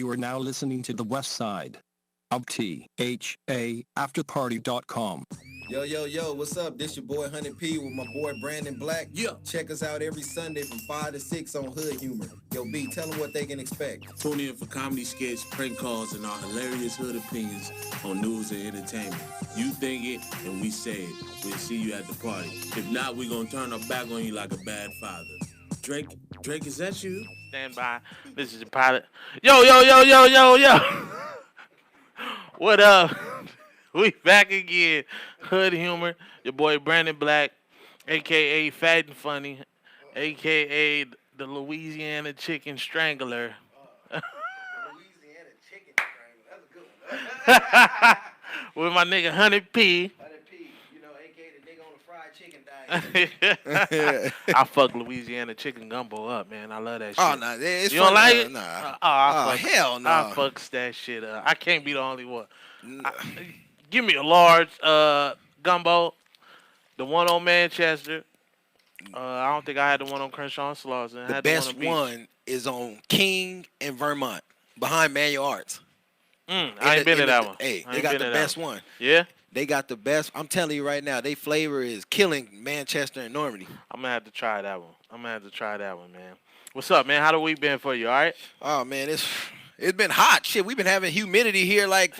You are now listening to the West Side of THAAfterparty.com. Yo, what's up? This your boy Honey P with my boy Brandon Black. Yeah. Check us out every Sunday from 5 to 6 on Hood Humor. Yo, B, tell them what they can expect. Tune in for comedy skits, prank calls, and our hilarious hood opinions on news and entertainment. You think it, and we say it. We'll see you at the party. If not, we're going to turn our back on you like a bad father. Drake, is that you? Stand by. This is the pilot. Yo. What up? We back again. Hood Humor. Your boy Brandon Black, a.k.a. Fat and Funny, a.k.a. the Louisiana Chicken Strangler. Louisiana Chicken Strangler. That's a good one. With my nigga Honey P. Honey P, you know, a.k.a. the nigga on the fried chicken diet. I fuck Louisiana chicken gumbo up, man. I love that shit. Oh, no. It's You don't like it? Nah. Hell no. I fucks that shit up. I can't be the only one. Give me a large gumbo. The one on Manchester. I don't think I had the one on Crenshaw and Slauson. The best one is on King and Vermont, behind Manual Arts. I ain't been to that one. Hey, they got the best one. Yeah? They got the best. I'm telling you right now, they flavor is killing Manchester and Normandy. I'm going to have to try that one. Man. What's up, man? How the week been for you, all right? Oh, man, it's been hot. Shit, we've been having humidity here like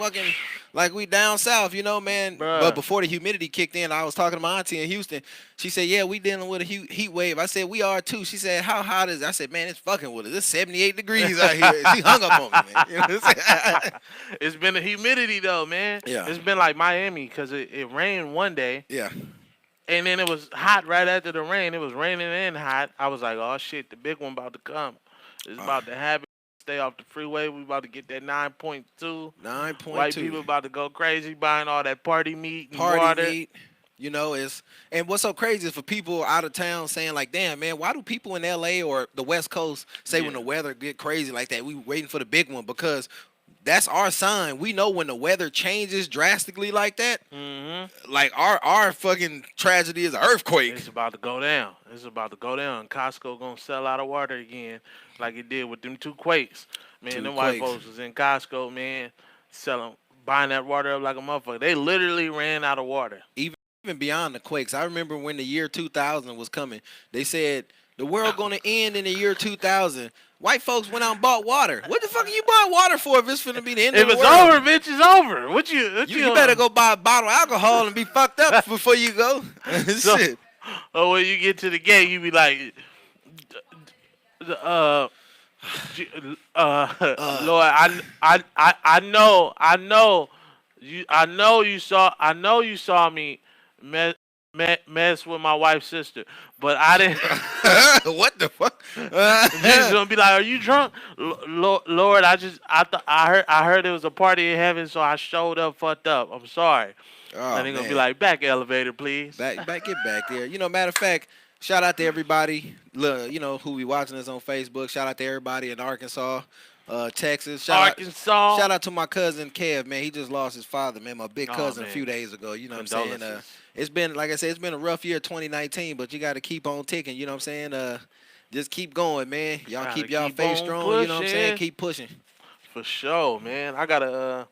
we down south, you know, man. Bruh. But before the humidity kicked in, I was talking to my auntie in Houston. She said, yeah, we dealing with a heat wave. I said, we are too. She said, how hot is it? I said, man, it's fucking with us. It's 78 degrees out here. She hung up on me, man. You know what I'm saying? It's been the humidity, though, man. Yeah. It's been like Miami because it rained one day. Yeah. And then it was hot right after the rain. It was raining and hot. I was like, oh, shit, the big one about to come. It's about to happen. Stay off the freeway. We about to get that 9.2. 9.2. White people about to go crazy buying all that party meat and water. Meat. You know, and what's so crazy is for people out of town saying like, damn, man, why do people in L.A. or the West Coast say when the weather get crazy like that, we waiting for the big one? Because that's our sign. We know when the weather changes drastically like that, like our fucking tragedy is an earthquake. It's about to go down. Costco gonna sell out of water again like it did with them two quakes. Man, them white folks was in Costco, man, buying that water up like a motherfucker. They literally ran out of water. Even beyond the quakes. I remember when the year 2000 was coming, they said the world gonna end in the year 2000. White folks went out and bought water. What the fuck are you buying water for if it's finna be the end of the world? If it's over, bitch, it's over. What you better go buy a bottle of alcohol and be fucked up before you go. Shit. Oh, when you get to the gate, you be like, Lord, I know you saw me mess with my wife's sister, but I didn't. What the fuck? Jesus gonna be like, are you drunk? Lord, I heard it was a party in heaven, so I showed up fucked up. I'm sorry. Oh, and they're gonna be like, back elevator, please. Back, get back there. You know, matter of fact, shout out to everybody. You know who be watching us on Facebook. Shout out to everybody in Arkansas, Texas. Shout out to my cousin Kev, man. He just lost his father, man. My big cousin a few days ago. You know what I'm saying? It's been, like I said, it's been a rough year, 2019, but you got to keep on ticking. You know what I'm saying? Just keep going, man. Y'all keep y'all faith strong. Pushing. You know what I'm saying? Keep pushing. For sure, man. I got a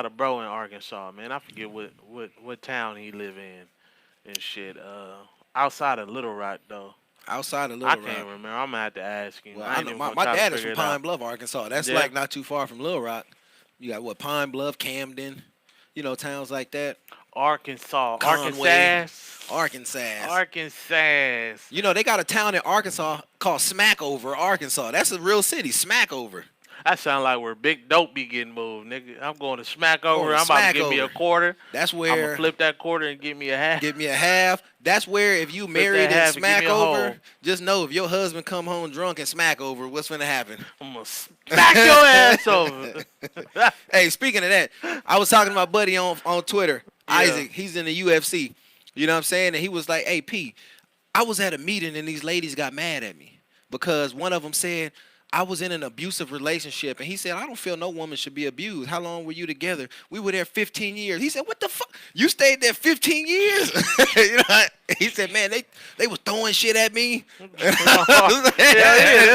bro in Arkansas, man. I forget what town he live in and shit. Outside of Little Rock, though. Outside of Little Rock. I can't remember. I'm gonna have to ask him. Well, I know my dad is from Pine Bluff, Arkansas. That's like not too far from Little Rock. You got Pine Bluff, Camden, you know, towns like that. Arkansas. Conway, Arkansas. You know, they got a town in Arkansas called Smackover, Arkansas. That's a real city, Smackover. That sound like where Big Dope be getting moved, nigga. I'm going to Smackover. I'm about to give me a quarter. That's where I'm gonna flip that quarter and give me a half. That's where if you married and Smackover, just know if your husband come home drunk and Smackover, what's gonna happen? I'm gonna smack your ass over. Hey, speaking of that, I was talking to my buddy on Twitter, Isaac. He's in the UFC. You know what I'm saying? And he was like, "Hey, P, I was at a meeting and these ladies got mad at me because one of them said I was in an abusive relationship." And he said, "I don't feel no woman should be abused. How long were you together?" "We were there 15 years. He said, "What the fuck? You stayed there 15 years?" You know, He said, man, they was throwing shit at me. They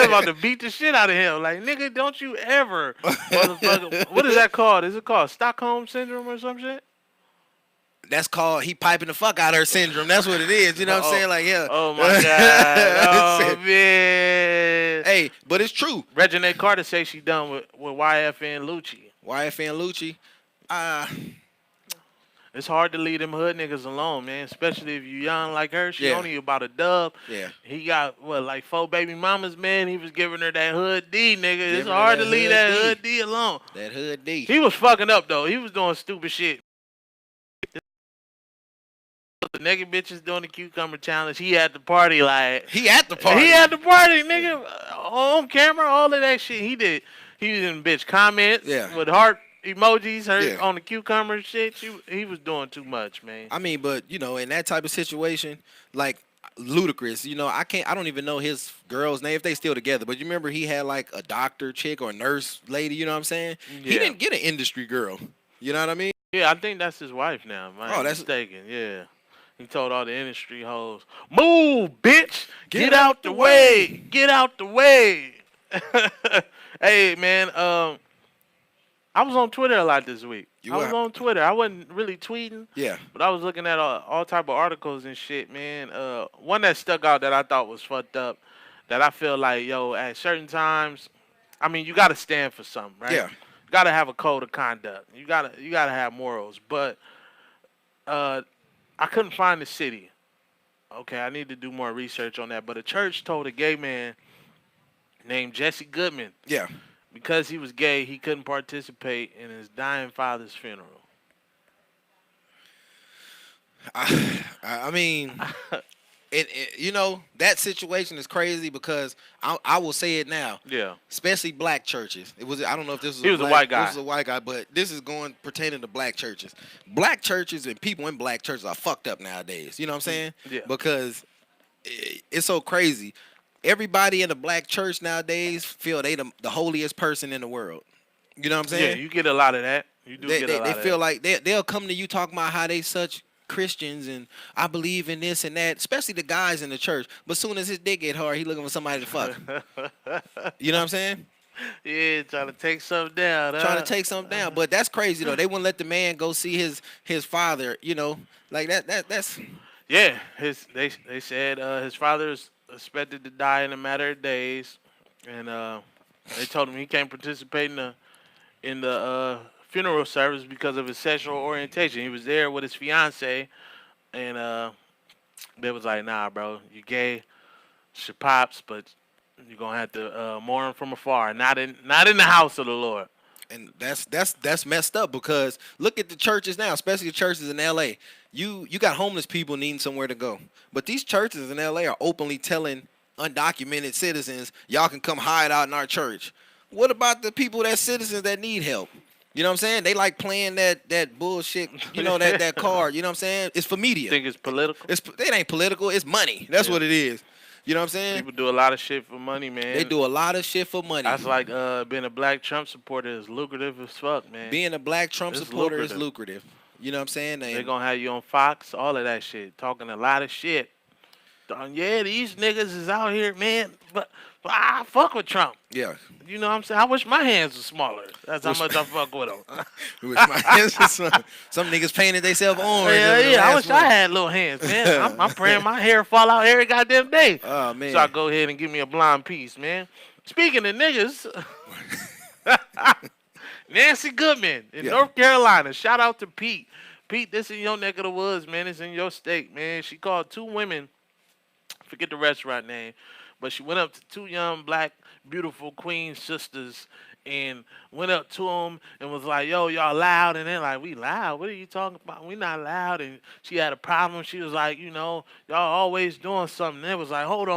about to beat the shit out of him. Like, nigga, don't you ever, motherfucker. What is that called? Is it called Stockholm Syndrome or some shit? That's called he piping the fuck out of her syndrome. That's what it is. You know what I'm saying? Like, yeah. Oh, my God. Oh, man. Hey, but it's true. Regina Carter say she done with YFN Lucci. YFN Lucci. It's hard to leave them hood niggas alone, man. Especially if you young like her. She only about a dub. Yeah. He got, like 4 baby mamas, man. He was giving her that hood D, nigga. It's hard to leave that hood D alone. That hood D. He was fucking up, though. He was doing stupid shit. The naked bitches doing the cucumber challenge. He at the party, like. He at the party, nigga. On camera, all of that shit. He did. He didn't bitch comments with heart emojis on the cucumber shit. He was doing too much, man. I mean, but you know, in that type of situation, like Ludacris, you know, I don't even know his girl's name if they still together. But you remember he had like a doctor chick or a nurse lady. You know what I'm saying? Yeah. He didn't get an industry girl. You know what I mean? Yeah, I think that's his wife now. That's mistaken. Yeah. He told all the industry hoes, "Move, bitch! Get out the way! Get out the way!" Hey, man. I was on Twitter a lot this week. I was on Twitter. I wasn't really tweeting. Yeah. But I was looking at all type of articles and shit, man. One that stuck out that I thought was fucked up, that I feel like, yo, at certain times, I mean, you got to stand for something, right? Yeah. You got to have a code of conduct. You got to have morals. But I couldn't find the city. Okay, I need to do more research on that. But a church told a gay man named Jesse Goodman. Yeah. Because he was gay, he couldn't participate in his dying father's funeral. I mean, you know, that situation is crazy because I will say it now. Yeah. Especially black churches. I don't know if this was He was a white guy. This was a white guy, but this is pertaining to black churches. Black churches and people in black churches are fucked up nowadays. You know what I'm saying? Yeah. Because it's so crazy. Everybody in the black church nowadays feel they the holiest person in the world. You know what I'm saying? Yeah, you get a lot of that. You do get a lot of that. They feel like they'll come to you talking about how they such Christians and I believe in this and that, especially the guys in the church. But soon as his dick get hard, he looking for somebody to fuck. You know what I'm saying? Yeah, trying to take something down. Trying to take something down. But that's crazy though. They wouldn't let the man go see his father, you know. Like that's Yeah, they said his father's expected to die in a matter of days, and they told him he can't participate in the funeral service because of his sexual orientation. He was there with his fiance, and they was like, "Nah, bro, you gay, it's your pops, but you're gonna have to mourn from afar, not in the house of the Lord." And that's messed up because look at the churches now, especially the churches in LA. You got homeless people needing somewhere to go. But these churches in LA are openly telling undocumented citizens, y'all can come hide out in our church. What about the people that's citizens that need help? You know what I'm saying? They like playing that bullshit, you know, that card. You know what I'm saying? It's for media. Think it's political? It ain't political. It's money. That's what it is. You know what I'm saying? People do a lot of shit for money, man. They do a lot of shit for money. That's like being a black Trump supporter is lucrative as fuck, man. Being a black Trump supporter is lucrative. You know what I'm saying? They're going to have you on Fox, all of that shit, talking a lot of shit. Yeah, these niggas is out here, man, but I fuck with Trump. Yeah. You know what I'm saying? I wish my hands were smaller. That's how much I fuck with them. Wish my hands were smaller. Some niggas painted themselves orange. Yeah, I wish I had little hands, man. I'm praying my hair fall out every goddamn day. Oh, man. So I go ahead and give me a blonde piece, man. Speaking of niggas, Nancy Goodman in North Carolina. Shout out to Pete. Pete, this in your neck of the woods, man. It's in your state, man. She called 2 women, forget the restaurant name, but she went up to 2 young, black, beautiful queen sisters and went up to them and was like, yo, y'all loud? And they're like, we loud? What are you talking about? We not loud. And she had a problem. She was like, you know, y'all always doing something. And it was like, hold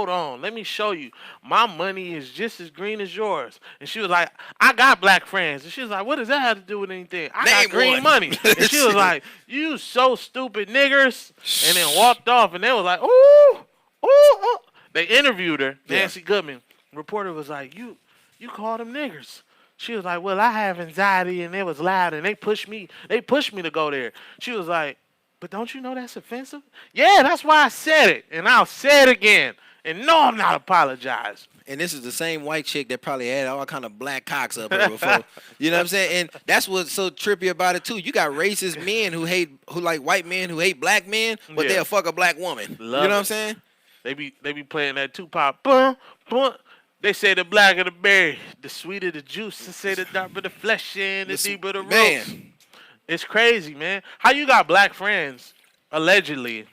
on, let me show you. My money is just as green as yours. And she was like, I got black friends. And she was like, what does that have to do with anything? I got green money. And she was like, you so stupid niggers. And then walked off. And they was like, ooh. They interviewed her, Nancy Goodman. Reporter was like, you call them niggers. She was like, well, I have anxiety and it was loud and they pushed me to go there. She was like, but don't you know that's offensive? Yeah, that's why I said it, and I'll say it again. And no, I'm not apologizing. And this is the same white chick that probably had all kind of black cocks up her before. You know what I'm saying? And that's what's so trippy about it too. You got racist men who like white men who hate black men, but they'll fuck a black woman. Love you know it. what I'm saying? They be playing that Tupac. Bum, bum. They say the blacker the berry, the sweeter the juice. They say the darker the flesh and the deeper the roots. It's crazy, man. How you got black friends, allegedly,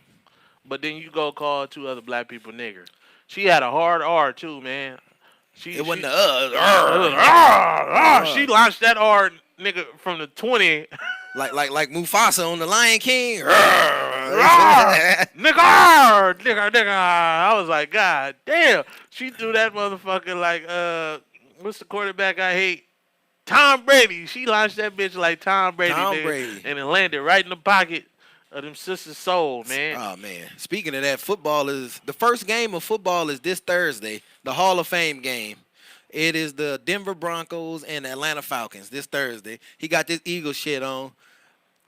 but then you go call two other black people nigger. She had a hard R too, man. It wasn't She launched that R, nigga, from the 20. like Mufasa on the Lion King. nigga. I was like, God damn. She threw that motherfucker like, what's the quarterback I hate? Tom Brady. She launched that bitch like Tom Brady. And it landed right in the pocket of them sisters' soul, man. Oh, man. Speaking of that, the first game of football is this Thursday, the Hall of Fame game. It is the Denver Broncos and Atlanta Falcons this Thursday. He got this Eagle shit on.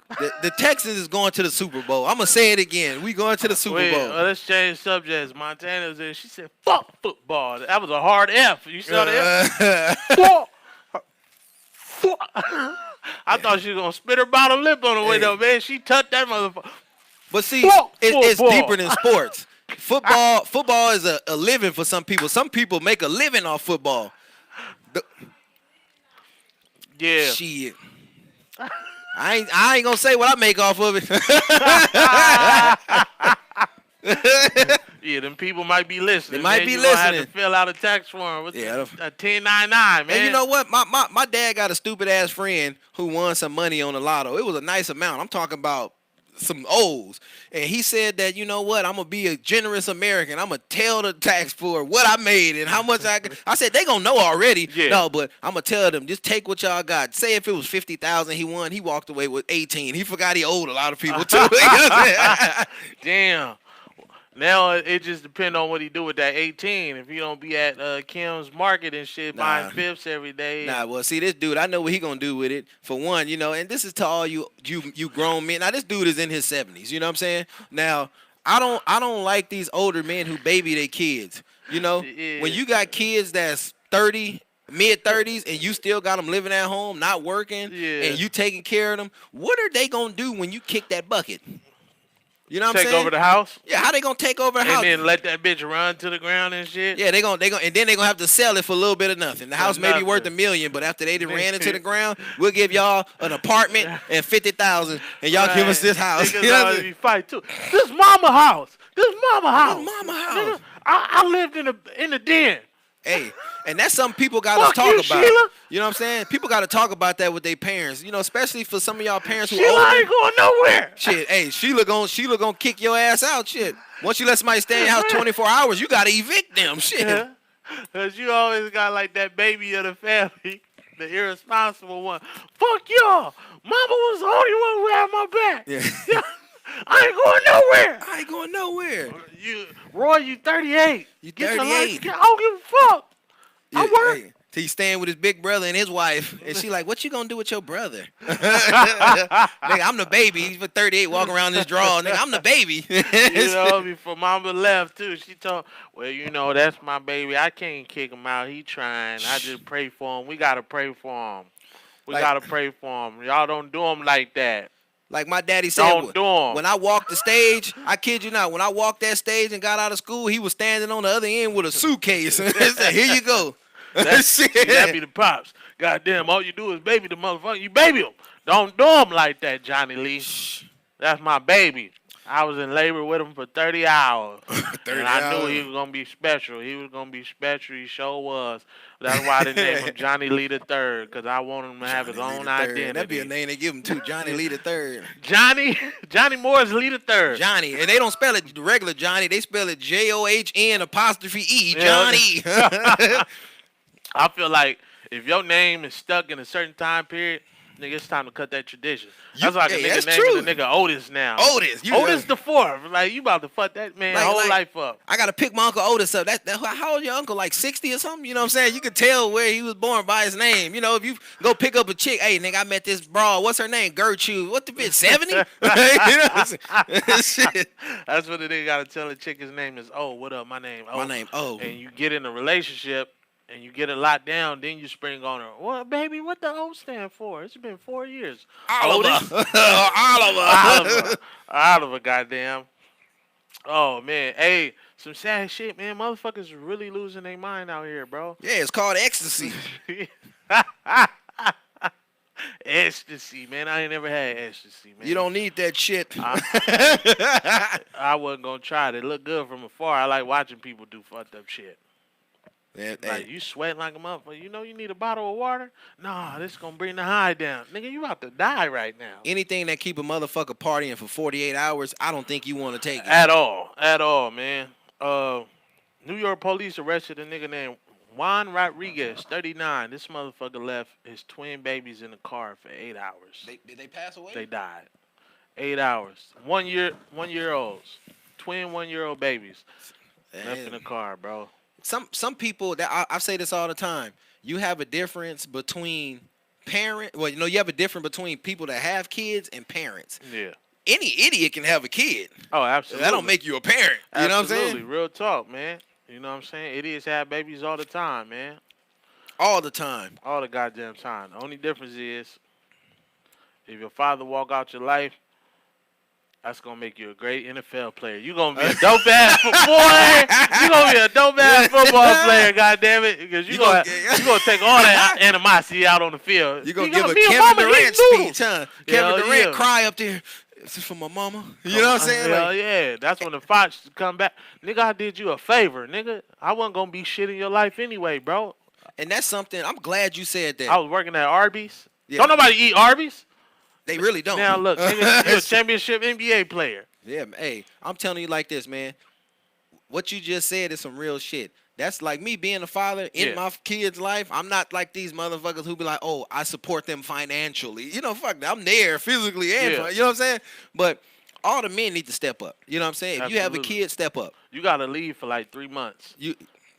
The Texans is going to the Super Bowl. I'm going to say it again. We going to the Super Bowl. Let's change subjects. Montana was there. She said, fuck football. That was a hard F. You saw that? Fuck. I thought she was going to spit her bottom lip on the window, man. She touched that motherfucker. But see, it's deeper than sports. Football is a living for some people. Some people make a living off football. Yeah. Shit. I ain't gonna say what I make off of it. Yeah, them people might be listening. They might be listening. Have to fill out a tax form with a 1099, man. And you know what? My dad got a stupid ass friend who won some money on the Lotto. It was a nice amount. I'm talking about some O's. And he said that, you know what, I'm going to be a generous American. I'm going to tell the tax for what I made and how much I said, they going to know already. Yeah. No, but I'm going to tell them, just take what y'all got. Say if it was $50,000 he won, he walked away with 18. He forgot he owed a lot of people too. Damn. Now it just depends on what he do with that 18. If he don't be at Kim's Market and shit buying fifths every day. Well, see, this dude, I know what he gonna do with it. For one, you know, and this is to all you grown men. Now, this dude is in his 70s. You know what I'm saying? Now, I don't like these older men who baby their kids. You know, when you got kids that's 30. Mid-30s and you still got them living at home, not working, and you taking care of them. What are they gonna do when you kick that bucket? You know what I'm saying? Take over the house? Yeah, how they gonna take over the house? And then let that bitch run to the ground and shit? Yeah, and then they gonna have to sell it for a little bit of nothing. The house may be worth $1 million, but after they ran into the ground, we'll give y'all an apartment and $50,000, and y'all give us this house. Niggas already fight too. This mama house. Nigga, I lived in the den. Hey, and that's something people got to talk about. Sheila. You know what I'm saying? People got to talk about that with their parents. You know, especially for some of y'all parents who Sheila ain't going nowhere. Shit, hey, Sheila gonna kick your ass out. Shit, once you let somebody stay in your house 24 hours, you got to evict them. Shit, because you always got like that baby of the family, the irresponsible one. Fuck y'all. Mama was the only one who had my back. Yeah. I ain't going nowhere. Roy, you 38. You 38. I don't give a fuck. I work. Hey, he's staying with his big brother and his wife, and she like, what you gonna do with your brother? Nigga, I'm the baby. He's for 38 walking around this draw. Nigga, I'm the baby. You know, before mama left too, she told, well, you know, that's my baby. I can't kick him out. He trying. I just pray for him. We gotta pray for him. Gotta pray for him. Y'all don't do him like that. Like my daddy said, when I walked the stage, I kid you not, when I walked that stage and got out of school, he was standing on the other end with a suitcase. And said, here you go. That be the pops. Goddamn, all you do is baby the motherfucker. You baby him. Don't do him like that, Johnny Lee. That's my baby. I was in labor with him for 30 hours. I knew he was going to be special. He sure was. That's why they named him Johnny Lee the Third, because I want him to have his own identity. That'd be a name they give him, too, Johnny Lee the Third. Johnny Moore's Lee the Third. Johnny. And they don't spell it regular Johnny. They spell it JOHN''E, Johnny. I feel like if your name is stuck in a certain time period, Nigga, it's time to cut that tradition. That's like a nigga naming a nigga Otis now. Otis the fourth. Like, you about to fuck that man whole life up. I got to pick my Uncle Otis up. How old your uncle? Like 60 or something? You know what I'm saying? You could tell where he was born by his name. You know, if you go pick up a chick, hey, nigga, I met this broad. What's her name? Gertrude. What the bitch, 70? You know shit. That's what the nigga got to tell a chick his name is what up? My name O. My name O. And you get in a relationship. And you get it locked down, then you spring on her. Well, baby, what the O stand for? It's been 4 years. Oliver. Oliver, goddamn. Oh, man. Hey, some sad shit, man. Motherfuckers really losing their mind out here, bro. Yeah, it's called ecstasy. Ecstasy, man. I ain't never had ecstasy, man. You don't need that shit. I wasn't going to try it. It looked good from afar. I like watching people do fucked up shit. Yeah, like, you sweating like a motherfucker. You know you need a bottle of water? Nah, this going to bring the high down. Nigga, you about to die right now. Anything that keep a motherfucker partying for 48 hours, I don't think you want to take it. At all, man. New York police arrested a nigga named Juan Rodriguez, 39. This motherfucker left his twin babies in the car for 8 hours. Did they pass away? They died. 8 hours. 1 year olds. Twin 1-year-old babies. Left in the car, bro. Some people that I say this all the time. You have a difference between you have a difference between people that have kids and parents. Yeah. Any idiot can have a kid. Oh, absolutely. That don't make you a parent. You know what I'm saying? Absolutely. Real talk, man. You know what I'm saying? Idiots have babies all the time, man. All the time. All the goddamn time. The only difference is if your father walk out your life, that's going to make you a great NFL player. You're going to be a dope-ass boy. You're going to be a dope-ass football player, goddammit. Because you're going to take all that animosity out on the field. You're going to give a Kevin Durant speech, huh? Kevin Durant cry up there. This is for my mama. You know what I'm saying? Hell yeah. That's when the Fox come back. Nigga, I did you a favor, nigga. I wasn't going to be shit in your life anyway, bro. And that's something, I'm glad you said that. I was working at Arby's. Yeah. Don't nobody eat Arby's. They really don't. Now look, nigga, you're a championship NBA player. Yeah, hey, I'm telling you like this, man. What you just said is some real shit. That's like me being a father in my kid's life. I'm not like these motherfuckers who be like, oh, I support them financially. You know, fuck that. I'm there physically and you know what I'm saying? But all the men need to step up. You know what I'm saying? If you have a kid, step up. You got to leave for like 3 months.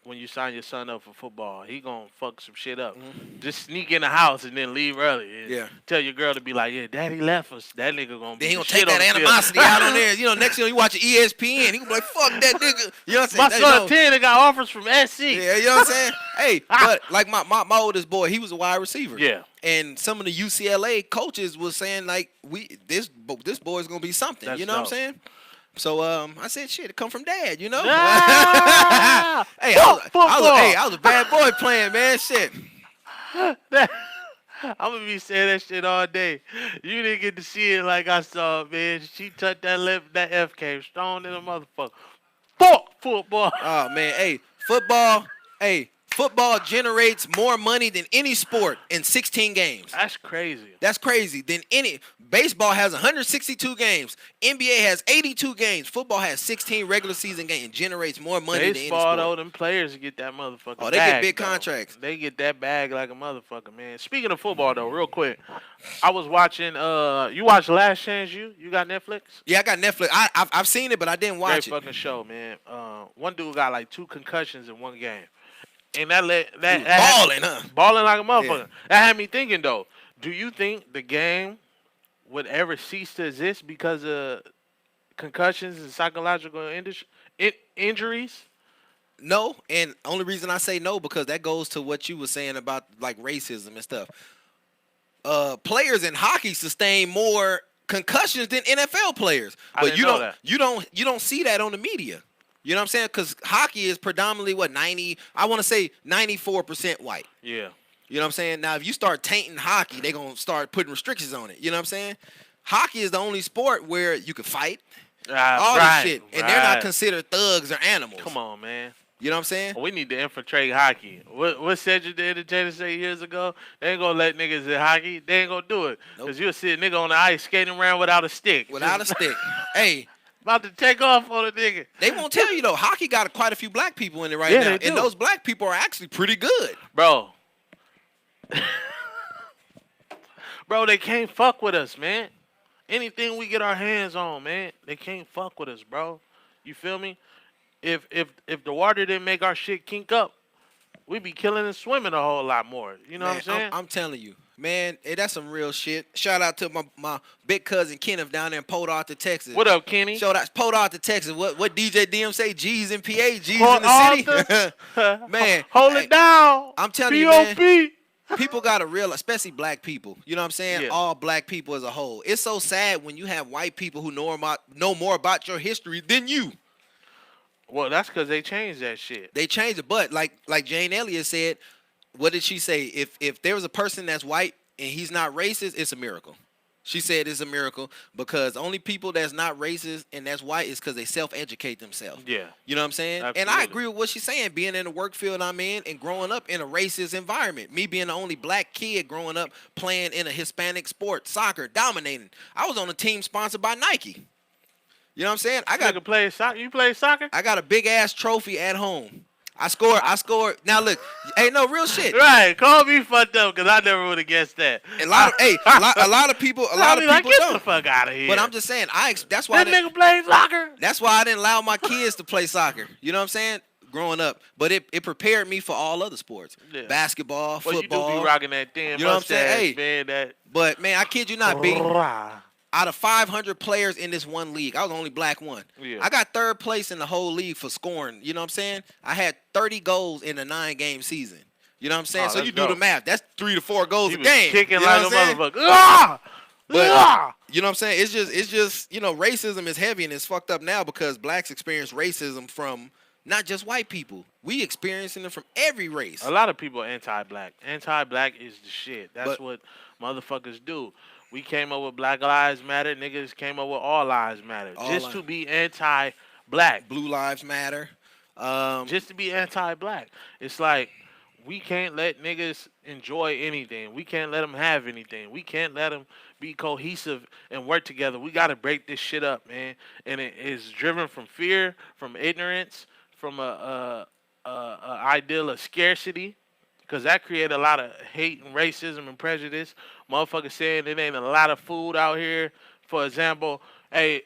When you sign your son up for football, he gonna fuck some shit up. Mm-hmm. Just sneak in the house and then leave early. And tell your girl to be like, yeah, daddy left us. That nigga gonna be. Then he gonna take that animosity out on there. You know, next thing you watch ESPN, he gonna be like, fuck that nigga. You know what I'm saying? My son 10 got offers from SC. Yeah, you know what I'm saying? Hey, but like my oldest boy, he was a wide receiver. Yeah. And some of the UCLA coaches was saying like, this boy's gonna be something. That's you know what I'm saying? So I said, shit, it come from dad, you know. Ah! Hey, I was a bad boy playing, man. Shit. I'm gonna be saying that shit all day. You didn't get to see it like I saw it, man. She touched that lip, that F came strong in a motherfucker. Fuck football. Oh man, hey, football generates more money than any sport in 16 games. That's crazy. That's crazy. Baseball has 162 games. NBA has 82 games. Football has 16 regular season games. It generates more money than any sport. Baseball, though, them players get that motherfucker Oh, they bag, get big though. contracts. They get that bag like a motherfucker, man. Speaking of football, though, real quick, I was watching. You watched Last Chance U? You got Netflix? Yeah, I got Netflix. I've seen it, but I didn't watch it. Great fucking show, man. One dude got like 2 concussions in one game. And that balling, huh? Balling like a motherfucker. Yeah. That had me thinking, though. Do you think the game would ever cease to exist because of concussions and psychological injuries? No, and only reason I say no because that goes to what you were saying about like racism and stuff. Players in hockey sustain more concussions than NFL players, but you don't see that on the media. You know what I'm saying? Because hockey is predominantly, 94% white. Yeah. You know what I'm saying? Now, if you start tainting hockey, they're going to start putting restrictions on it. You know what I'm saying? Hockey is the only sport where you can fight, all this shit. And they're not considered thugs or animals. Come on, man. You know what I'm saying? We need to infiltrate hockey. What Cedric the Entertainer say years ago? They ain't going to let niggas in hockey. They ain't going to do it. Because you'll see a nigga on the ice skating around without a stick. Without a stick. Hey. About to take off on a nigga. They won't tell you, though. Hockey got quite a few black people in it now. They do. And those black people are actually pretty good. Bro. Bro, they can't fuck with us, man. Anything we get our hands on, man, they can't fuck with us, bro. You feel me? If the water didn't make our shit kink up, we'd be killing and swimming a whole lot more. You know what I'm saying? I'm telling you, man, hey, that's some real shit. Shout out to my big cousin Kenneth down there in Port Arthur, Texas. What up, Kenny? Shout out Port Arthur, Texas. What DJ DM say? G's in PA, G's in the city. Man, hold it down. I'm telling you, man. People gotta realize, especially black people. You know what I'm saying? Yeah. All black people as a whole. It's so sad when you have white people who know more about your history than you. Well, that's because they changed that shit. They changed it, but like Jane Elliott said, what did she say? If there was a person that's white and he's not racist, it's a miracle. She said it's a miracle because only people that's not racist and that's white is because they self-educate themselves. Yeah. You know what I'm saying? Absolutely. And I agree with what she's saying, being in the work field I'm in and growing up in a racist environment. Me being the only black kid growing up playing in a Hispanic sport, soccer, dominating. I was on a team sponsored by Nike. You know what I'm saying? You play soccer? I got a big-ass trophy at home. I scored. Now look, hey, no real shit. Right, call me fucked up because I never would have guessed that. A lot of people get don't. The fuck out of here. But I'm just saying, that's why that nigga plays soccer. That's why I didn't allow my kids to play soccer. You know what I'm saying? Growing up, but it prepared me for all other sports, basketball, football. You do be rocking that thing. You know what I'm saying? Hey, man, but man, I kid you not, B. Out of 500 players in this one league, I was the only black one. Yeah. I got third place in the whole league for scoring. You know what I'm saying? I had 30 goals in a 9-game season. You know what I'm saying? So you do the math. That's 3 to 4 goals a game. Kicking you know like a motherfucker. But you know what I'm saying? It's just racism is heavy and it's fucked up now because blacks experience racism from not just white people. We experiencing it from every race. A lot of people are anti-black. Anti-black is the shit. That's what motherfuckers do. We came up with Black Lives Matter. Niggas came up with All Lives Matter. To be anti-black. Blue Lives Matter. Just to be anti-black. It's like we can't let niggas enjoy anything. We can't let them have anything. We can't let them be cohesive and work together. We got to break this shit up, man. And it is driven from fear, from ignorance, from a ideal of scarcity. Because that created a lot of hate and racism and prejudice. Motherfuckers saying it ain't a lot of food out here. For example, hey,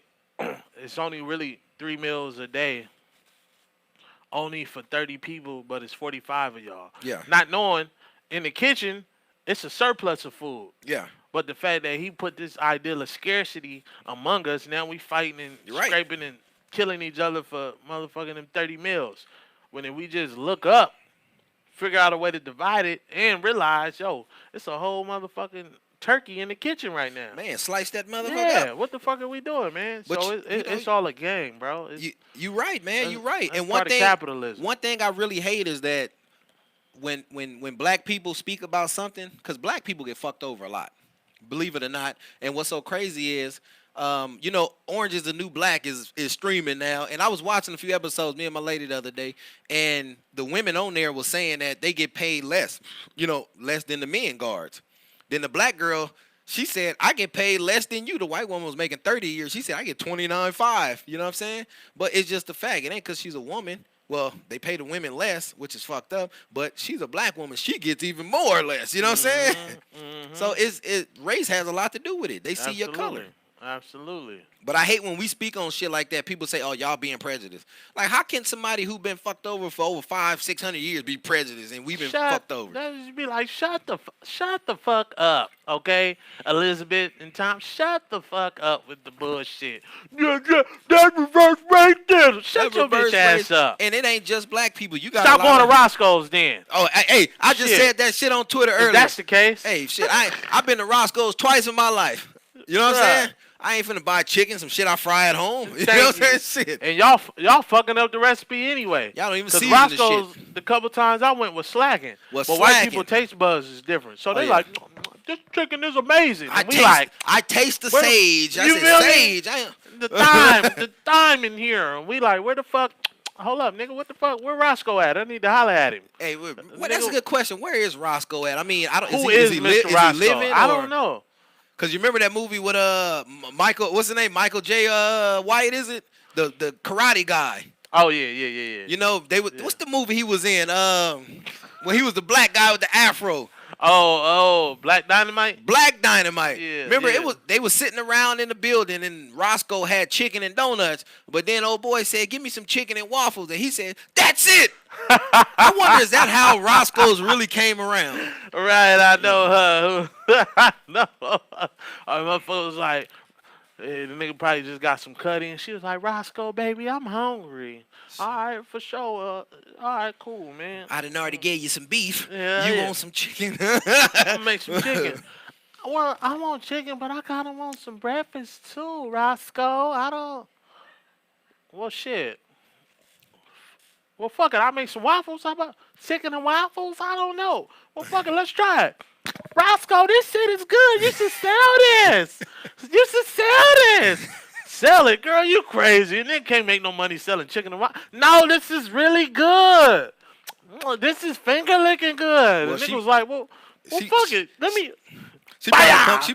it's only really 3 meals a day. Only for 30 people, but it's 45 of y'all. Yeah. Not knowing, in the kitchen, it's a surplus of food. Yeah. But the fact that he put this ideal of scarcity among us, now we fighting and scraping and killing each other for motherfucking them 30 meals. When if we just look up, figure out a way to divide it and realize, yo, it's a whole motherfucking turkey in the kitchen right now. Man, slice that motherfucker up. Yeah, what the fuck are we doing, man? But so it's all a game, bro. You right, man. You right. And one thing, capitalism. One thing I really hate is that when black people speak about something, because black people get fucked over a lot, believe it or not. And what's so crazy is, Orange is the New Black is streaming now, and I was watching a few episodes, me and my lady the other day, and the women on there was saying that they get paid less, less than the men guards. Then the black girl, she said, I get paid less than you. The white woman was making 30 a year. She said, I get $29,500. You know what I'm saying? But it's just the fact. It ain't because she's a woman. Well, they pay the women less, which is fucked up, but she's a black woman. She gets even more or less. You know what I'm saying? Mm-hmm. So race has a lot to do with it. They see your color. Absolutely. But I hate when we speak on shit like that. People say, oh, y'all being prejudiced. Like, how can somebody who been fucked over for over 500-600 years be prejudiced and we've been fucked over? That just be like, shut the fuck up, okay? Elizabeth and Tom, shut the fuck up with the bullshit. That reverse race there. Shut your bitch ass up. And it ain't just black people. You got stop going to Roscoe's then. Oh, hey, I just said that shit on Twitter earlier. If that's the case. Hey, shit, I've been to Roscoe's twice in my life. You know what I'm saying? I ain't finna buy chicken, some shit I fry at home. You know what I'm saying? Shit. And y'all fucking up the recipe anyway. Y'all don't even see Roscoe's, the couple times I went was slacking. But white people taste buds is different. So they like, this chicken is amazing. And I taste the sage. I said sage. The thyme in here. And we like, where the fuck? Hold up, nigga. What the fuck? Where Roscoe at? I need to holler at him. Hey, that's a good question. Where is Roscoe at? I mean, is he living? I don't know. Cause you remember that movie with Michael, what's the name? Michael J. White, is it? The karate guy. Oh yeah. What's the movie he was in? When he was the black guy with the afro. Oh, Black Dynamite? Black Dynamite. Yeah. Remember, they was sitting around in the building, and Roscoe had chicken and donuts. But then old boy said, "Give me some chicken and waffles," and he said, "That's it." I wonder, is that how Roscoe's really came around? Right, I know her. I know. My motherfucker was like, hey, the nigga probably just got some cutty, and she was like, Roscoe, baby, I'm hungry. All right, for sure. All right, cool, man. I done already gave you some beef. Yeah, you want some chicken? I'm gonna make some chicken. Well, I want chicken, but I kind of want some breakfast too, Roscoe. I don't. Well, shit. Well, fuck it. I'll make some waffles. How about chicken and waffles? I don't know. Well, fuck it. Let's try it. Roscoe, this shit is good. You should sell this. You should sell this. Sell it, girl. You crazy. And then can't make no money selling chicken and waffles. No, this is really good. This is finger licking good. Well, and nigga was like, well, fuck it. Let me. She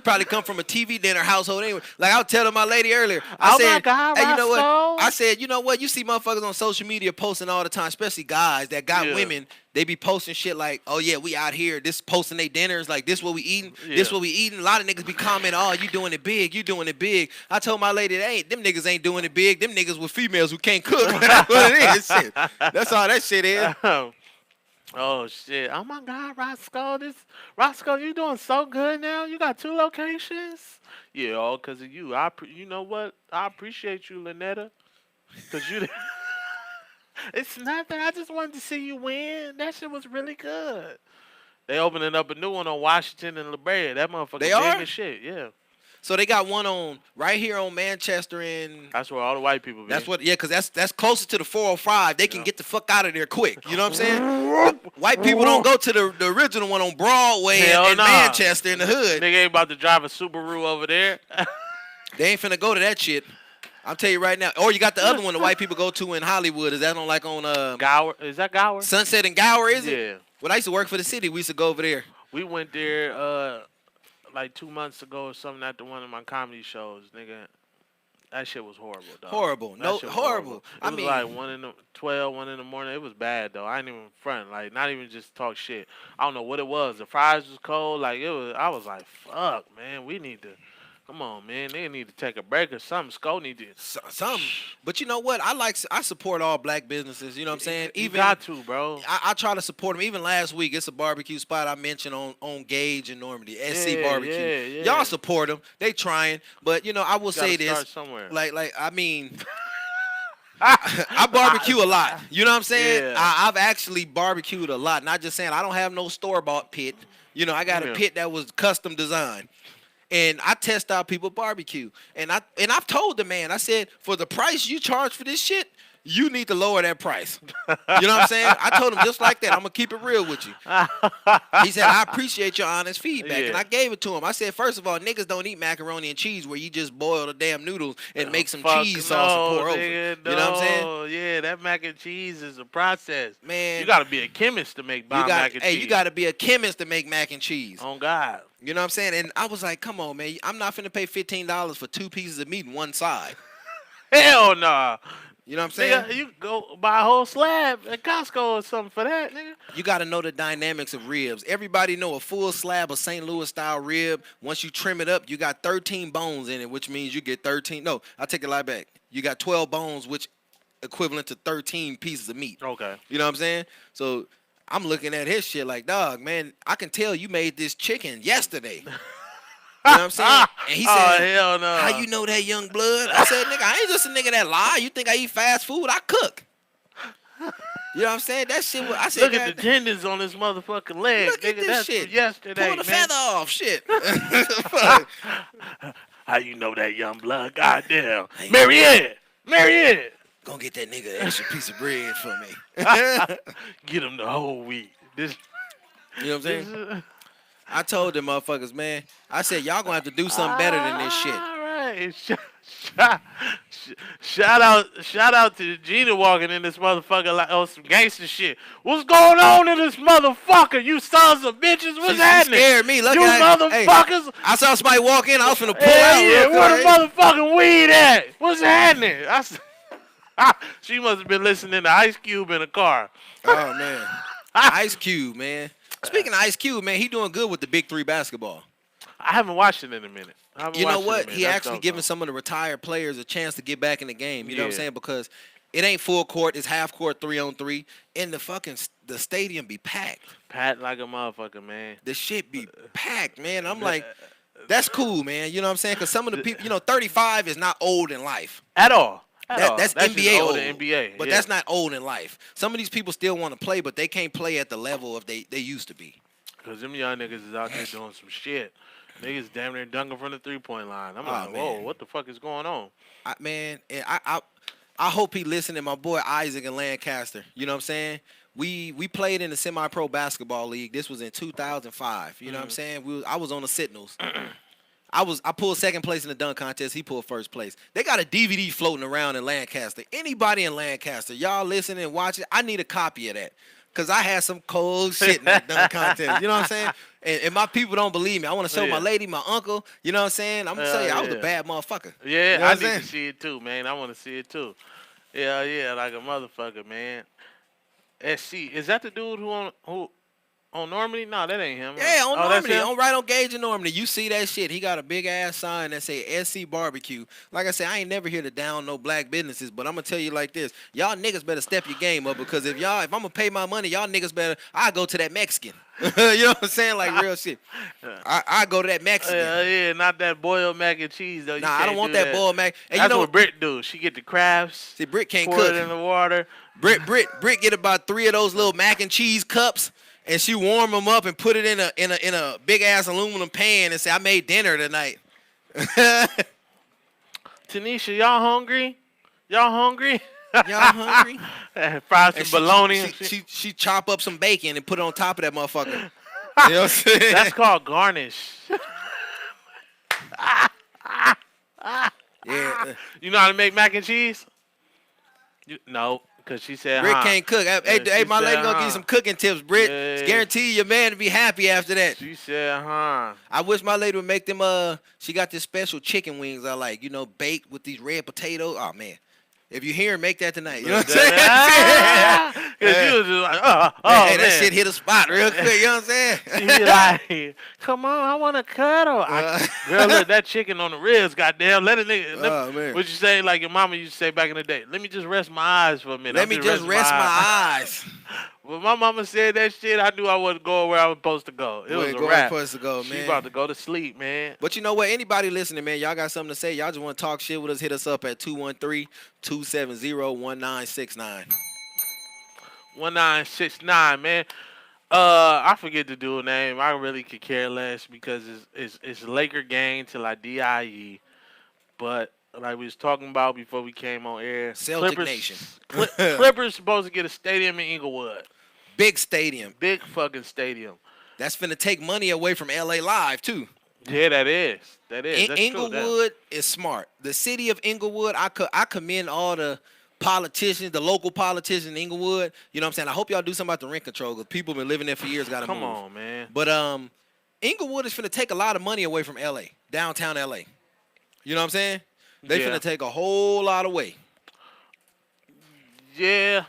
probably come from a TV dinner household anyway. Like I was telling my lady earlier. I said, my God, hey, you know Roscoe. what? I said, you know what? You see motherfuckers on social media posting all the time, especially guys that got women. They be posting shit like, oh yeah, we out here. This posting they dinners, like this what we eating. Yeah. This what we eating. A lot of niggas be commenting, oh, you doing it big. You doing it big. I told my lady, them niggas ain't doing it big. Them niggas with females who can't cook. That's what it is. Shit. That's all that shit is. Oh shit! Oh my God, Roscoe, you doing so good now. You got 2 locations. Yeah, all because of you. You know what? I appreciate you, Lynetta. Cause you. It's nothing. I just wanted to see you win. That shit was really good. They opening up a new one on Washington and La Brea. That motherfucker big as shit. Yeah. So they got one on right here on Manchester and that's where all the white people be. That's what, yeah, because that's closer to the 405. They can get the fuck out of there quick. You know what I'm saying? White people don't go to the original one on Broadway and Manchester in the hood. Nigga ain't about to drive a Subaru over there. They ain't finna go to that shit. I'll tell you right now. Or you got the other one the white people go to in Hollywood. Is that on Gower? Is that Gower? Sunset and Gower, is it? Yeah. When I used to work for the city, we used to go over there. We went there like 2 months ago or something after one of my comedy shows, nigga. That shit was horrible, dog. Horrible. No, horrible. It was like 1 in the morning. It was bad though. I ain't even front, like not even just talk shit. I don't know what it was. The fries was cold. Like it was. I was like, fuck, man. We need to. Come on, man. They need to take a break or something. Skull need to something. But you know what? I support all black businesses. You know what I'm saying? You got to, bro. I try to support them. Even last week, it's a barbecue spot I mentioned on Gage in Normandy. SC Barbecue. Yeah. Y'all support them. They trying. But you know, I will say this. Start somewhere. Like I mean. I barbecue a lot. You know what I'm saying? Yeah. I've actually barbecued a lot. Not just saying I don't have no store-bought pit. You know, I got a pit that was custom designed. And I test out people barbecue. And I've told the man, I said, for the price you charge for this shit, you need to lower that price. You know what I'm saying? I told him just like that. I'm going to keep it real with you. He said, I appreciate your honest feedback. Yeah. And I gave it to him. I said, first of all, niggas don't eat macaroni and cheese where you just boil the damn noodles and make some cheese sauce and pour over. You know what I'm saying? Yeah, that mac and cheese is a process. Man. You got to be a chemist to make mac and cheese. Hey, you got to be a chemist to make mac and cheese. On God. You know what I'm saying? And I was like, come on, man. I'm not finna pay $15 for 2 pieces of meat and one side. Hell nah. You know what I'm saying? Nigga, you go buy a whole slab at Costco or something for that, nigga. You got to know the dynamics of ribs. Everybody know a full slab of St. Louis style rib. Once you trim it up, you got 13 bones in it, which means you get 13. No, I take it right back. You got 12 bones, which equivalent to 13 pieces of meat. Okay. You know what I'm saying? So I'm looking at his shit like, dog, man, I can tell you made this chicken yesterday. You know what I'm saying? And he said, hell no. How you know that, young blood? I said, nigga, I ain't just a nigga that lie. You think I eat fast food? I cook. You know what I'm saying? That shit was, I said, look at the tendons on this motherfucking leg. Look at this that's shit. Yesterday, pull the feather off, shit. How you know that, young blood? Goddamn. Marianne. Gonna get that nigga an extra piece of bread for me. Get him the whole week. You know what I'm saying? I told them motherfuckers, man. I said, y'all gonna have to do something better than this shit. All right. Shout out to Gina walking in this motherfucker like some gangster shit. What's going on in this motherfucker? You sons of bitches. What's happening? She scared me. Look, you motherfuckers. Hey, I saw somebody walk in. I was finna pull out. Yeah, where the motherfucking weed at? What's happening? She must have been listening to Ice Cube in the car. Oh man, Ice Cube, man. Speaking of Ice Cube, man, he doing good with the Big 3 basketball. I haven't watched it in a minute. You know what? He actually giving some of the retired players a chance to get back in the game. You know what I'm saying? Because it ain't full court. It's half court 3-on-3. And the stadium be packed. Packed like a motherfucker, man. The shit be packed, man. I'm like, that's cool, man. You know what I'm saying? Because some of the people, 35 is not old in life. At all. That's NBA old. NBA, but that's not old in life. Some of these people still want to play, but they can't play at the level of they used to be. Because them young niggas is out there doing some shit. Niggas damn near dunking from the 3-point line. I'm like, whoa, what the fuck is going on? I hope he listening. My boy Isaac in Lancaster. You know what I'm saying? We played in the semi-pro basketball league. This was in 2005. You know what I'm saying? I was on the Sentinels. I pulled second place in the dunk contest. He pulled first place. They got a DVD floating around in Lancaster. Anybody in Lancaster, y'all listen and watch it. I need a copy of that. Because I had some cold shit in that dunk contest. You know what I'm saying? And my people don't believe me. I want to show my lady, my uncle. You know what I'm saying? I'm going to tell you, I was a bad motherfucker. Yeah, you know I need to see it too, man. I want to see it too. Yeah, like a motherfucker, man. SC, is that the dude who on Normandy? No, that ain't him. Yeah, on Normandy. On Gage in Normandy. You see that shit. He got a big ass sign that say SC Barbecue. Like I said, I ain't never here to down no black businesses, but I'm gonna tell you like this. Y'all niggas better step your game up because if I'm gonna pay my money, y'all niggas better I go to that Mexican. You know what I'm saying? Like real shit. I go to that Mexican. Yeah, not that boiled mac and cheese though. I don't want that boiled mac. And that's what Britt do. She get the crabs. See, Britt can't pour cook. It in the water. Britt get about 3 of those little mac and cheese cups. And she warm them up and put it in a big ass aluminum pan and say, "I made dinner tonight." Tanisha, y'all hungry? Y'all hungry? Fry some bologna. She chop up some bacon and put it on top of that motherfucker. You know what I'm saying? That's called garnish. Yeah. You know how to make mac and cheese? No. Because she said, Britt can't cook. Hey, my lady gonna give you some cooking tips, Britt. Yeah. Guarantee your man to be happy after that. She said, I wish my lady would make them, she got this special chicken wings I like, baked with these red potatoes. Oh, man. If you hear her, make that tonight. You know what I'm saying? Because she was just like, man, that shit hit a spot real quick. You know what I'm saying? She be like, come on, I want to cuddle. Girl, look, that chicken on the ribs, goddamn. Let it nigga. Man. What you say, like your mama used to say back in the day? Let me just rest my eyes for a minute. Let me just rest my eyes. When my mama said that shit, I knew I wasn't going where I was supposed to go. It was a wrap. Supposed to go, man. She about to go to sleep, man. But you know what? Anybody listening, man, y'all got something to say? Y'all just want to talk shit with us? Hit us up at 213-270-1969. 1969, man. I forget the dude's name. I really could care less because it's Laker game till I DIE. But like we was talking about before we came on air, Celtic Nation. Clippers supposed to get a stadium in Inglewood. Big stadium. Big fucking stadium. That's finna take money away from LA Live too. Yeah, that is. That's Inglewood is smart. The city of Inglewood, I commend all the politicians, the local politicians in Inglewood. You know what I'm saying? I hope y'all do something about the rent control because people been living there for years. Gotta move. Come on, man. But Inglewood is finna take a lot of money away from LA, downtown LA. You know what I'm saying? They finna take a whole lot away. Yeah,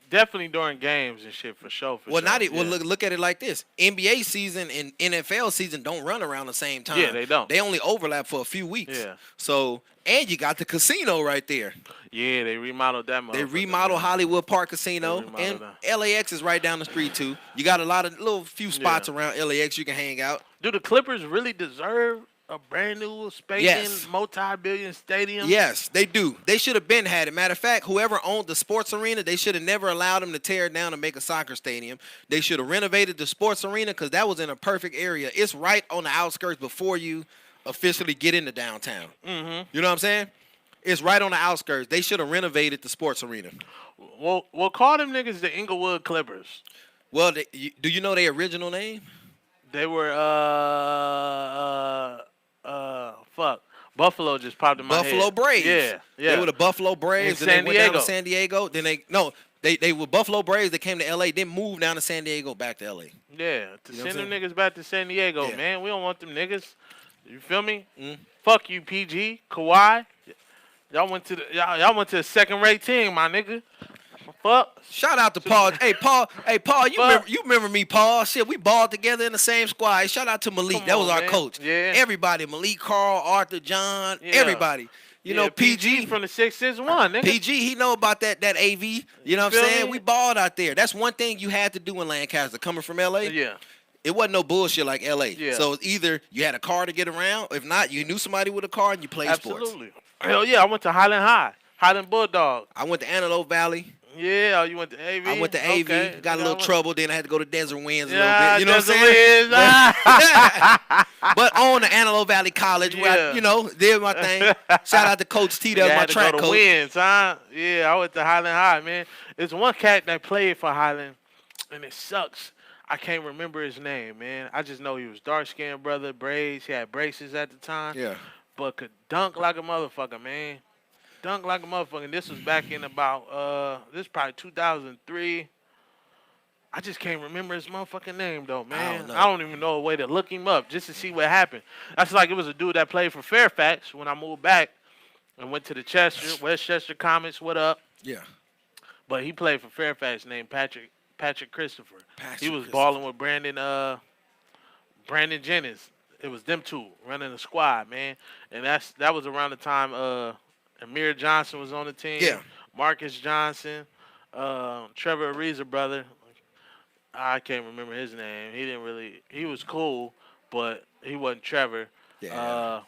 definitely during games and shit for sure. Look at it like this: NBA season and NFL season don't run around the same time. Yeah, they don't. They only overlap for a few weeks. Yeah. So and you got the casino right there. Yeah, they remodeled that. They remodeled Hollywood Park Casino, and LAX is right down the street too. You got a lot of few spots around LAX you can hang out. Do the Clippers really deserve a brand new spanking multi-billion stadium? Yes, they do. They should have been had it. Matter of fact, whoever owned the sports arena, they should have never allowed them to tear it down and make a soccer stadium. They should have renovated the sports arena because that was in a perfect area. It's right on the outskirts before you officially get into downtown. Mm-hmm. You know what I'm saying? It's right on the outskirts. They should have renovated the sports arena. Well, call them niggas the Inglewood Clippers. Well, do you know their original name? They were Buffalo just popped in my head. Buffalo Braves. Yeah. They were the Buffalo Braves. In San Diego. Went down to San Diego. They were Buffalo Braves. They came to LA. Then moved down to San Diego, back to LA. Yeah, send them niggas back to San Diego, man. We don't want them niggas. You feel me? Mm. Fuck you, PG, Kawhi. Y'all went to the second-rate team, my nigga. Fuck. Shout out to Paul. Hey, Paul. You remember me, Paul? Shit, we balled together in the same squad. Hey, shout out to Malik. That was our coach. Yeah. Everybody, Malik, Carl, Arthur, John, everybody. You know, PG from the 661, nigga. PG, he know about that AV. You know what I'm saying? We balled out there. That's one thing you had to do in Lancaster, coming from LA. Yeah. It wasn't no bullshit like LA. Yeah. So either you had a car to get around, if not, you knew somebody with a car and you played sports. Absolutely. Hell yeah, I went to Highland High, Highland Bulldog. I went to Antelope Valley. Yeah, you went to AV? I went to AV, okay. got a little trouble, then I had to go to Desert Winds a little bit. You know what I'm saying? But on the Antelope Valley College, where I, did my thing. Shout out to Coach T, that was my track coach. Winds, huh? Yeah, I went to Highland High, man. There's one cat that played for Highland, and it sucks. I can't remember his name, man. I just know he was dark-skinned brother, braids. He had braces at the time. Yeah. But could dunk like a motherfucker, man. Dunk like a motherfucker. And this was back in about, this probably 2003. I just can't remember his motherfucking name, though, man. I don't even know a way to look him up just to see what happened. That's like it was a dude that played for Fairfax when I moved back and went to the Westchester Comets, what up? Yeah. But he played for Fairfax named Patrick Christopher. He was balling with Brandon Jennings. It was them two running the squad, man. And that was around the time Amir Johnson was on the team. Yeah. Marcus Johnson, Trevor Ariza brother. I can't remember his name. He was cool, but he wasn't Trevor. Yeah.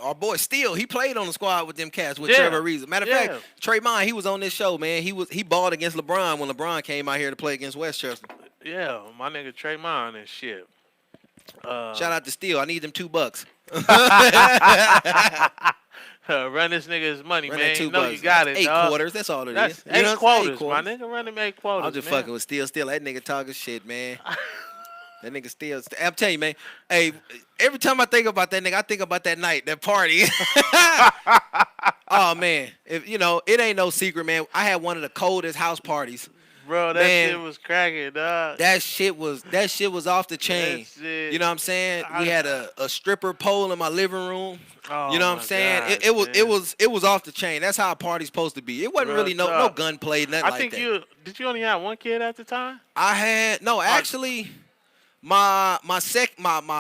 Our boy Steele, he played on the squad with them cats with Trevor Ariza. Matter of fact, Trayvon, he was on this show, man. He balled against LeBron when LeBron came out here to play against Westchester. Yeah, my nigga Trayvon and shit. Shout out to Steele. I need them $2. Run this nigga his money, run man. $2. You got that's it, 8 dog. quarters. That's all it is. That's 8 quarters, my nigga. Run them 8 quarters. I'm just fucking with Steele. That nigga talking shit, man. That nigga Steele. I'm telling you, man. Hey, every time I think about that nigga, I think about that night, that party. Oh man, it ain't no secret, man. I had one of the coldest house parties. Bro, that shit was cracking, dog. That shit was off the chain. You know what I'm saying? We had a stripper pole in my living room. Oh, you know what I'm saying? It was off the chain. That's how a party's supposed to be. It wasn't really no gunplay, nothing like that. Did you only have one kid at the time? Actually, my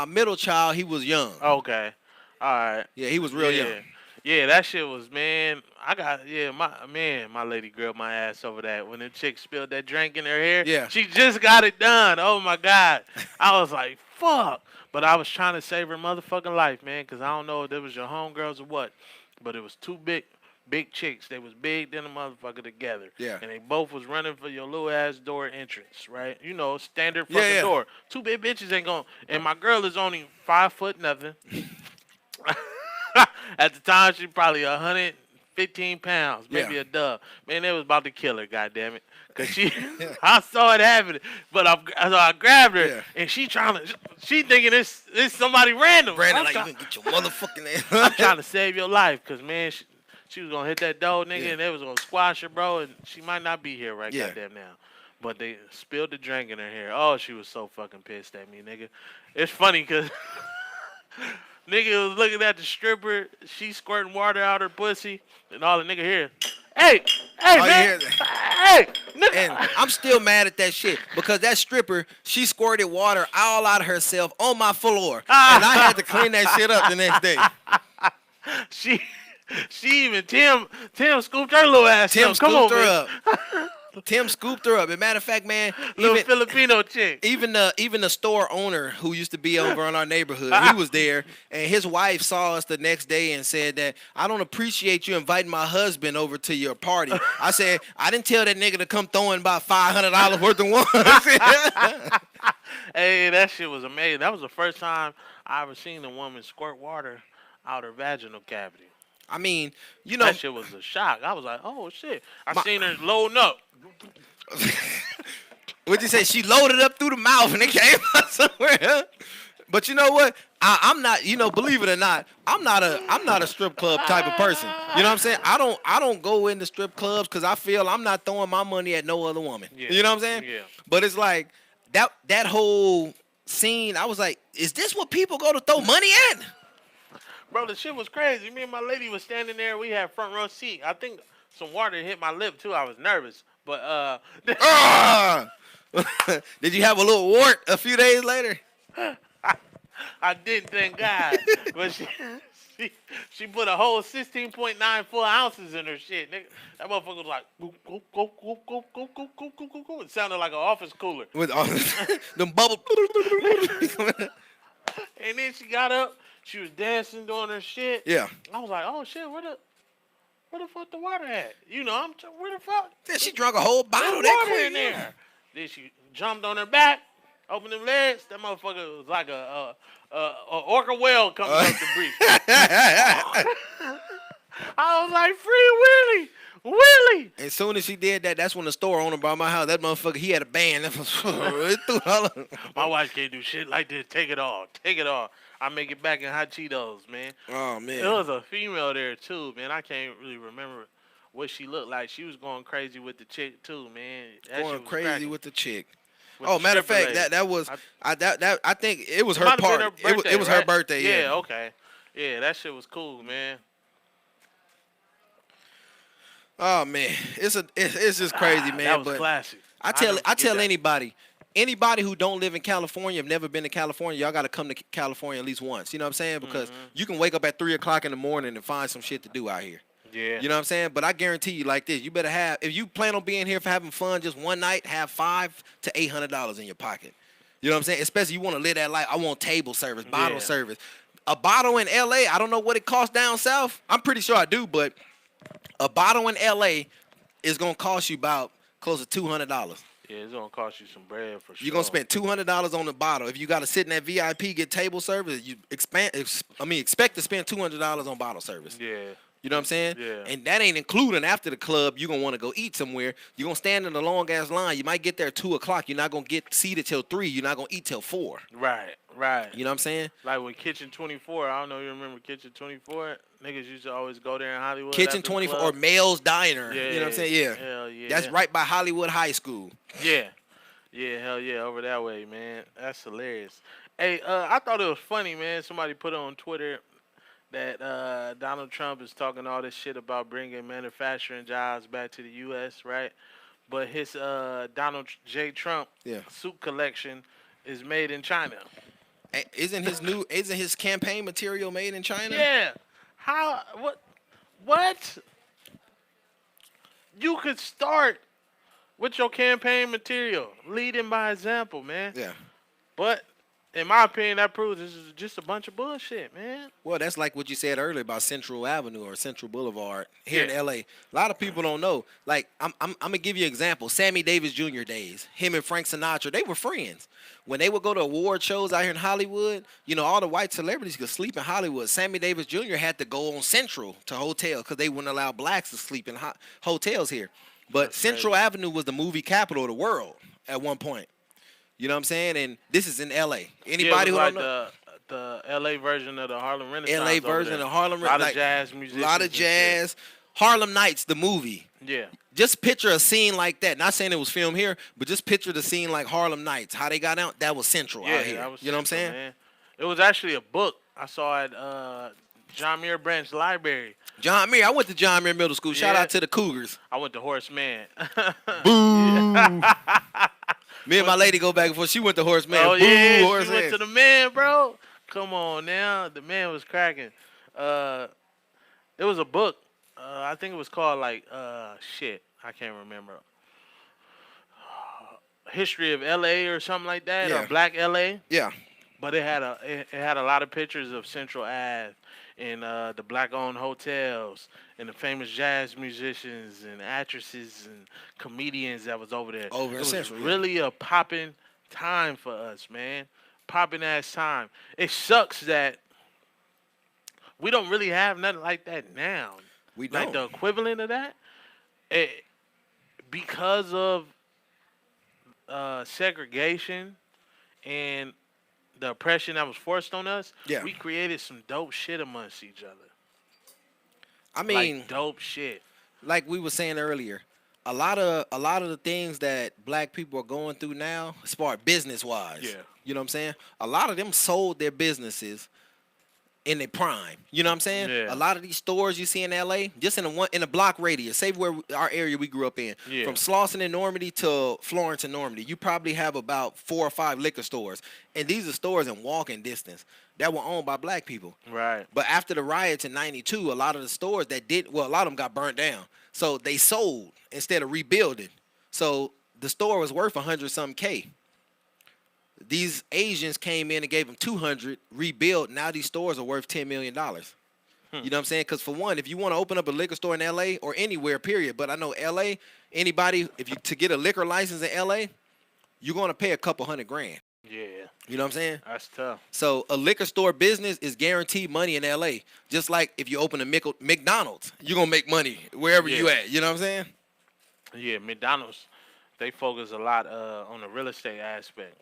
middle child, he was young. Okay. All right. Yeah, he was real young. Yeah, that shit was, man. My lady grilled my ass over that. When the chick spilled that drink in her hair, she just got it done. Oh, my God. I was like, fuck. But I was trying to save her motherfucking life, man, because I don't know if it was your homegirls or what. But it was two big chicks. They was big than a motherfucker together. Yeah. And they both was running for your little ass door entrance, right? Standard fucking door. Two big bitches ain't going. And my girl is only 5 foot nothing. At the time, she probably 115 pounds, maybe a dub. Man, they was about to kill her, goddammit. Because I saw it happening. But I grabbed her, and she thinking it's somebody random. Brandon, you gonna get your motherfucking ass. I'm trying to save your life, because, man, she was going to hit that door, nigga, and they was going to squash her, bro, and she might not be here goddamn now. But they spilled the drink in her hair. Oh, she was so fucking pissed at me, nigga. It's funny, because... Nigga was looking at the stripper. She squirting water out her pussy. And all the nigga here. Hey, man. Hey, nigga. And I'm still mad at that shit. Because that stripper, she squirted water all out of herself on my floor. And I had to clean that shit up the next day. She even, Tim scooped her little ass up. Come on, man. Tim scooped her up. As a matter of fact, man, little Filipino chick. Even the store owner who used to be over in our neighborhood, he was there, and his wife saw us the next day and said that I don't appreciate you inviting my husband over to your party. I said I didn't tell that nigga to come throwing about $500 worth of ones. Hey, that shit was amazing. That was the first time I ever seen a woman squirt water out her vaginal cavity. I mean, that shit was a shock. I was like, oh shit. I seen her loading up. What'd you say? She loaded up through the mouth and it came out somewhere. But you know what? I'm not. Believe it or not, I'm not a strip club type of person. You know what I'm saying? I don't go into strip clubs because I feel I'm not throwing my money at no other woman. Yeah. You know what I'm saying? Yeah. But it's like that whole scene. I was like, is this what people go to throw money at? Bro, the shit was crazy. Me and my lady was standing there. We had front row seat. I think some water hit my lip too. I was nervous, but Did you have a little wart a few days later? I didn't, thank God. But she put a whole 16.94 ounces in her shit, nigga. That motherfucker was like, go, go, go, go, go, go, go, go, go, go, go. It sounded like an office cooler. With all them bubbles. And then she got up. She was dancing, doing her shit. Yeah. I was like, oh shit, where the fuck the water at? You know, where the fuck? Then she drunk a whole bottle of There's that water quick. in there. Then she jumped on her back, opened them legs. That motherfucker was like a orca whale coming up the breeze. I was like, free Willie. As soon as she did that, that's when the store owner by my house, that motherfucker, he had a band. My wife can't do shit like this. Take it all. I make it back in hot Cheetos, man. Oh, man. There was a female there, too, man. I can't really remember what she looked like. She was going crazy with the chick, too, man. Going crazy cracking. with the chick. With Matter of fact, that was I think it was her party. It was her birthday. Yeah, okay. Yeah, that shit was cool, man. Oh man, it's just crazy, man. That was but classic. I tell anybody who don't live in California, have never been to California, y'all got to come to California at least once. You know what I'm saying? Because you can wake up at 3:00 in the morning and find some shit to do out here. Yeah. You know what I'm saying? But I guarantee you like this, you better have, if you plan on being here for having fun just one night, have $500 to $800 in your pocket. You know what I'm saying? Especially you want to live that life. I want table service, bottle service. A bottle in LA, I don't know what it costs down south. I'm pretty sure I do, but a bottle in LA is going to cost you about close to $200. Yeah, it's going to cost you some bread for sure. You're going to spend $200 on the bottle. If you got to sit in that VIP, get table service, you expect to spend $200 on bottle service. Yeah. You know what I'm saying? Yeah. And that ain't including after the club, you're going to want to go eat somewhere. You're going to stand in a long-ass line. You might get there at 2 o'clock. You're not going to get seated till 3. You're not going to eat till 4. Right. You know what I'm saying? Like with Kitchen 24, I don't know if you remember Kitchen 24. Niggas used to always go there in Hollywood. Kitchen 24 or Mel's Diner. Yeah, you know what I'm saying? Yeah. Hell yeah. That's right by Hollywood High School. Yeah. Yeah, hell yeah, over that way, man. That's hilarious. Hey, I thought it was funny, man. Somebody put on Twitter that Donald Trump is talking all this shit about bringing manufacturing jobs back to the U.S., right? But his Donald J. Trump suit collection is made in China. Isn't his campaign material made in China? Yeah. How? What? You could start with your campaign material, leading by example, man. Yeah. But in my opinion, that proves this is just a bunch of bullshit, man. Well, that's like what you said earlier about Central Avenue or Central Boulevard here in L.A. A lot of people don't know. Like, I'm gonna give you an example. Sammy Davis Jr. days, him and Frank Sinatra, they were friends. When they would go to award shows out here in Hollywood, you know, all the white celebrities could sleep in Hollywood. Sammy Davis Jr. had to go on Central to hotels because they wouldn't allow blacks to sleep in hotels here. But that's Central Avenue was the movie capital of the world at one point. You know what I'm saying? And this is in L.A. Anybody who like don't know the L.A. version of the Harlem Renaissance. L.A. version of Harlem Renaissance. A lot of jazz musicians. A lot of jazz. Harlem Nights, the movie. Yeah. Just picture a scene like that. Not saying it was filmed here, but just picture the scene like Harlem Nights. How they got out, that was Central out here. That was you know what I'm saying? Man. It was actually a book I saw at John Muir Branch Library. John Muir. I went to John Muir Middle School. Shout out to the Cougars. I went to Horace Mann. Boo. Me and my lady go back and forth. She went to Horace Mann. Oh, Boo, yeah, Horace she went Mann. to the man, bro. Come on now. The man was cracking. It was a book. I think it was called like, shit. I can't remember. History of L.A. or something like that. Yeah. Or Black L.A. Yeah. But it had a lot of pictures of Central Ave and the black-owned hotels and the famous jazz musicians and actresses and comedians that was over there. It was really a popping time for us, man. Popping ass time. It sucks that we don't really have nothing like that now. We don't. Like the equivalent of that. Because of segregation and the oppression that was forced on us, we created some dope shit amongst each other. I mean, like dope shit. Like we were saying earlier, a lot of the things that black people are going through now, as far as business wise, you know what I'm saying? A lot of them sold their businesses in their prime. You know what I'm saying? Yeah. A lot of these stores you see in LA, just in a block radius, say where our area we grew up in, from Slauson and Normandy to Florence and Normandy, you probably have about 4 or 5 liquor stores. And these are stores in walking distance that were owned by black people. Right. But after the riots in 92, a lot of the stores a lot of them got burnt down. So they sold instead of rebuilding. So the store was worth 100-something K. These Asians came in and gave them 200, rebuilt. Now these stores are worth $10 million. You know what I'm saying? Because for one, if you want to open up a liquor store in LA or anywhere, period, but I know LA, anybody, to get a liquor license in LA, you're going to pay a couple $100,000. Yeah. You know what I'm saying? That's tough. So a liquor store business is guaranteed money in LA. Just like if you open a McDonald's, you're going to make money wherever you at. You know what I'm saying? Yeah, McDonald's. They focus a lot on the real estate aspect,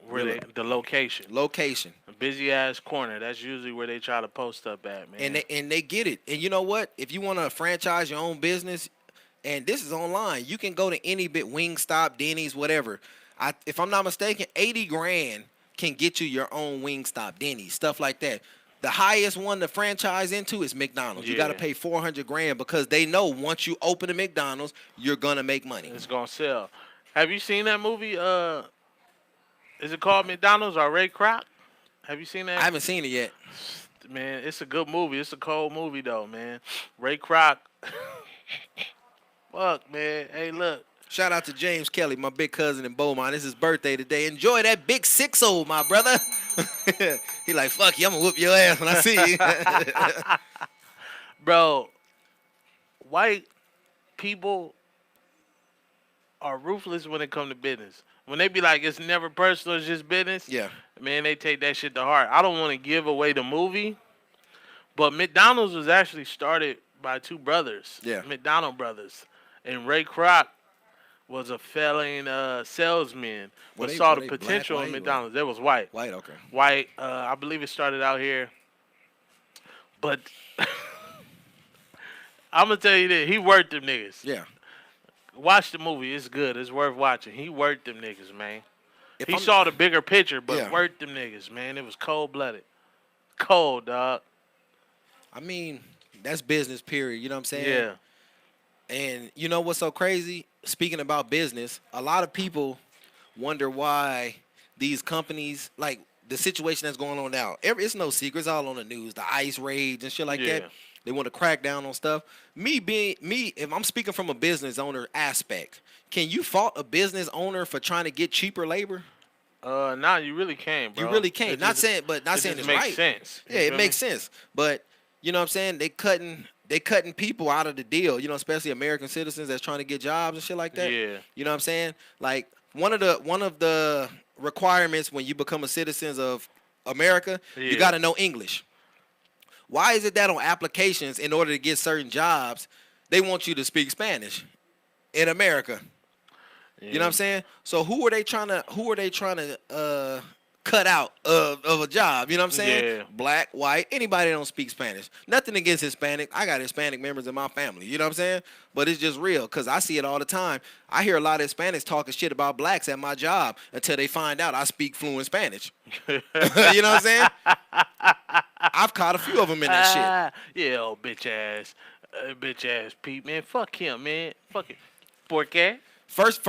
the location. Location. A busy ass corner. That's usually where they try to post up at, man. And they get it. And you know what? If you want to franchise your own business, and this is online, you can go to any Wingstop, Denny's, whatever. If I'm not mistaken, $80,000 can get you your own Wingstop, Denny's, stuff like that. The highest one to franchise into is McDonald's. You got to pay $400,000 because they know once you open a McDonald's, you're gonna make money. It's gonna sell. Have you seen that movie? Is it called McDonald's or Ray Kroc? Have you seen that? I haven't seen it yet. Man, it's a good movie. It's a cold movie, though, man. Ray Kroc. Fuck, man. Hey, look. Shout out to James Kelly, my big cousin in Beaumont. It's his birthday today. Enjoy that big 6-0, my brother. He like, fuck you, I'm going to whoop your ass when I see you. Bro, white people are ruthless when it comes to business. When they be like, it's never personal, it's just business. Yeah. Man, they take that shit to heart. I don't want to give away the movie, but McDonald's was actually started by 2 brothers. Yeah. McDonald brothers. And Ray Kroc was a failing salesman, but saw the potential in McDonald's. They was white. White, okay. White. I believe it started out here. But I'm going to tell you this. He worked them niggas. Yeah. Watch the movie. It's good. It's worth watching. He worked them niggas, man. He saw the bigger picture, but worked them niggas, man. It was cold-blooded. Cold, dog. I mean, that's business, period. You know what I'm saying? Yeah. And you know what's so crazy? Speaking about business, a lot of people wonder why these companies, like the situation that's going on now, it's no secret. It's all on the news. The ICE raids and shit like that. They want to crack down on stuff. If I'm speaking from a business owner aspect, can you fault a business owner for trying to get cheaper labor? Nah, you really can't, bro. You really can't. Not saying it's right. Sense. Yeah, it makes sense. But you know what I'm saying? They cutting people out of the deal, you know, especially American citizens that's trying to get jobs and shit like that. Yeah. You know what I'm saying? Like one of the requirements when you become a citizen of America, you got to know English. Why is it that on applications, in order to get certain jobs, they want you to speak Spanish in America? Yeah. You know what I'm saying? So who are they trying to cut out of a job? You know what I'm saying? Yeah. Black, white, anybody that don't speak Spanish. Nothing against Hispanic. I got Hispanic members in my family. You know what I'm saying? But it's just real because I see it all the time. I hear a lot of Hispanics talking shit about blacks at my job until they find out I speak fluent Spanish. You know what I'm saying? I've caught a few of them in that shit. Yeah, old bitch ass Pete, man. Fuck him, man. Fuck it. ¿Por qué? First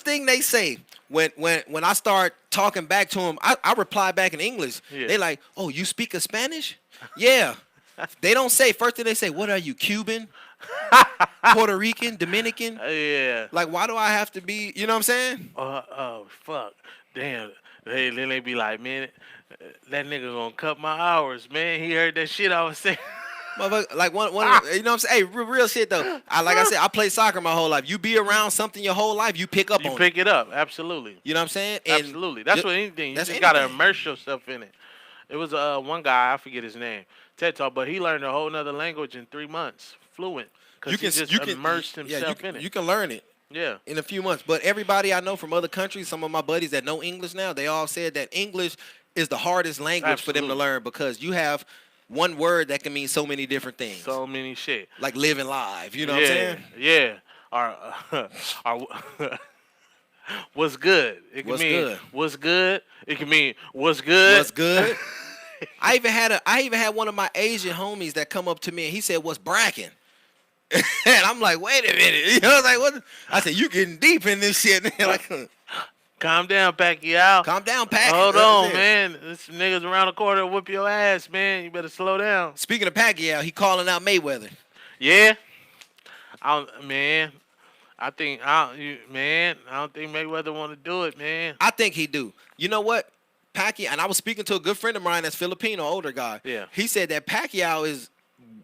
thing they say when I start talking back to them, I reply back in English. Yeah. They like, oh, you speak a Spanish? Yeah. They don't say, first thing they say, what are you, Cuban? Puerto Rican? Dominican? Yeah. Like, why do I have to be, you know what I'm saying? Oh, fuck. Damn. Then they be like, man, that nigga gonna cut my hours, man. He heard that shit I was saying. Like one, you know what I'm saying? Hey, real shit though. I played soccer my whole life. You be around something your whole life, you pick up on it. You pick it up, absolutely. You know what I'm saying? And absolutely. That's what anything. You just gotta immerse yourself in it. It was one guy, I forget his name, TED Talk, but he learned a whole nother language in 3 months, fluent, because he just immersed himself in it. You can learn it. Yeah. In a few months. But everybody I know from other countries, some of my buddies that know English now, they all said that English is the hardest language for them to learn because you have one word that can mean so many different things. So many shit. Like living live, you know what I'm saying? Yeah. What's good? It can mean good? what's good. It can mean what's good. What's good? I even had one of my Asian homies that come up to me and he said, "What's bracking?" And I'm like, "Wait a minute." You know, I was like, "What?" I said, "You getting deep in this shit." Like, calm down, Pacquiao. Calm down, Pac. Hold on, man. There's some niggas around the corner whoop your ass, man. You better slow down. Speaking of Pacquiao, he calling out Mayweather. Yeah. I don't think Mayweather want to do it, man. I think he do. You know what? Pacquiao, and I was speaking to a good friend of mine that's Filipino, older guy. Yeah. He said that Pacquiao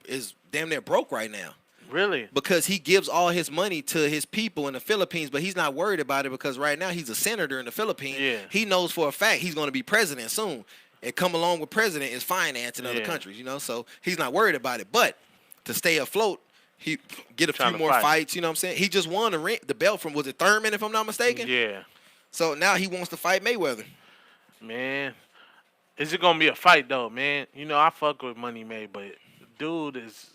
is damn near broke right now. Really? Because he gives all his money to his people in the Philippines, but he's not worried about it because right now he's a senator in the Philippines. Yeah. He knows for a fact he's going to be president soon. And come along with president is finance in other countries, you know, so he's not worried about it. But to stay afloat, he get a few more fights, you know what I'm saying? He just won the belt from, was it Thurman, if I'm not mistaken? Yeah. So now he wants to fight Mayweather. Man, is it gonna be a fight though, man? You know I fuck with Money May, but dude is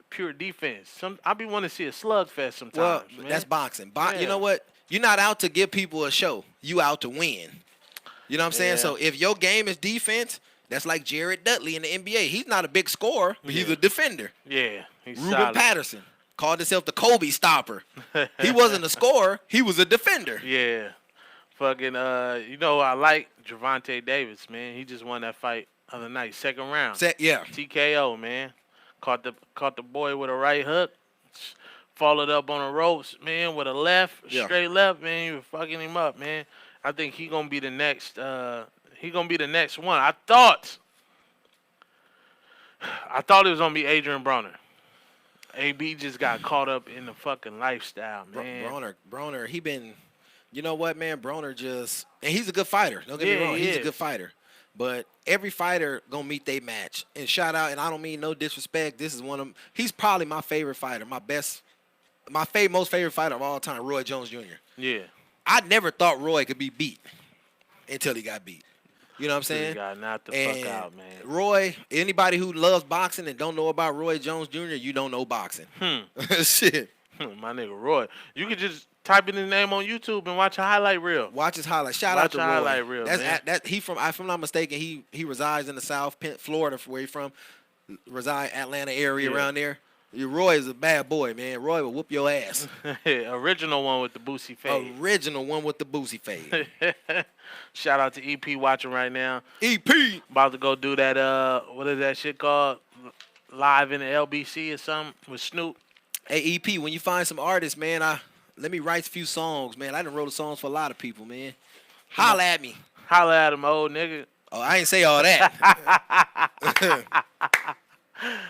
pure defense. I be wanting to see a slugfest sometimes. Well, man. that's boxing. You know what? You're not out to give people a show. You out to win. You know what I'm saying? So if your game is defense, that's like Jared Dudley in the NBA. He's not a big scorer, but he's a defender. Yeah, he's Ruben solid. Patterson called himself the Kobe stopper. He wasn't a scorer. He was a defender. Yeah. Fucking, you know, I like Gervonta Davis, man. He just won that fight other night, second round. TKO, man. Caught the boy with a right hook, followed up on the ropes, man, with a left, straight left, man. You were fucking him up, man. I think he gonna be the next. He gonna be the next one. I thought it was gonna be Adrian Broner. AB just got caught up in the fucking lifestyle, man. Broner, he been. You know what, man? Broner and he's a good fighter. Don't get me wrong, he's a good fighter. But every fighter gonna meet their match. And shout out, and I don't mean no disrespect. This is one of them. He's probably my favorite fighter, most favorite fighter of all time, Roy Jones Jr. Yeah. I never thought Roy could be beat until he got beat. You know what I'm saying? He got knocked the fuck out, man. Roy, anybody who loves boxing and don't know about Roy Jones Jr., you don't know boxing. Shit. My nigga Roy. You could just type in his name on YouTube and watch a highlight reel. Watch his highlight. Shout out to Roy. Highlight reel, man. If I'm not mistaken, he resides in the South, Florida, where he's from. Reside Atlanta area around there. Roy is a bad boy, man. Roy will whoop your ass. Original one with the boosie fade. Shout out to EP watching right now. EP. About to go do that, what is that shit called? Live in the LBC or something with Snoop. Hey, EP, when you find some artists, man, let me write a few songs, man. I done wrote songs for a lot of people, man. Holla at me. Holla at him, old nigga. Oh, I ain't say all that.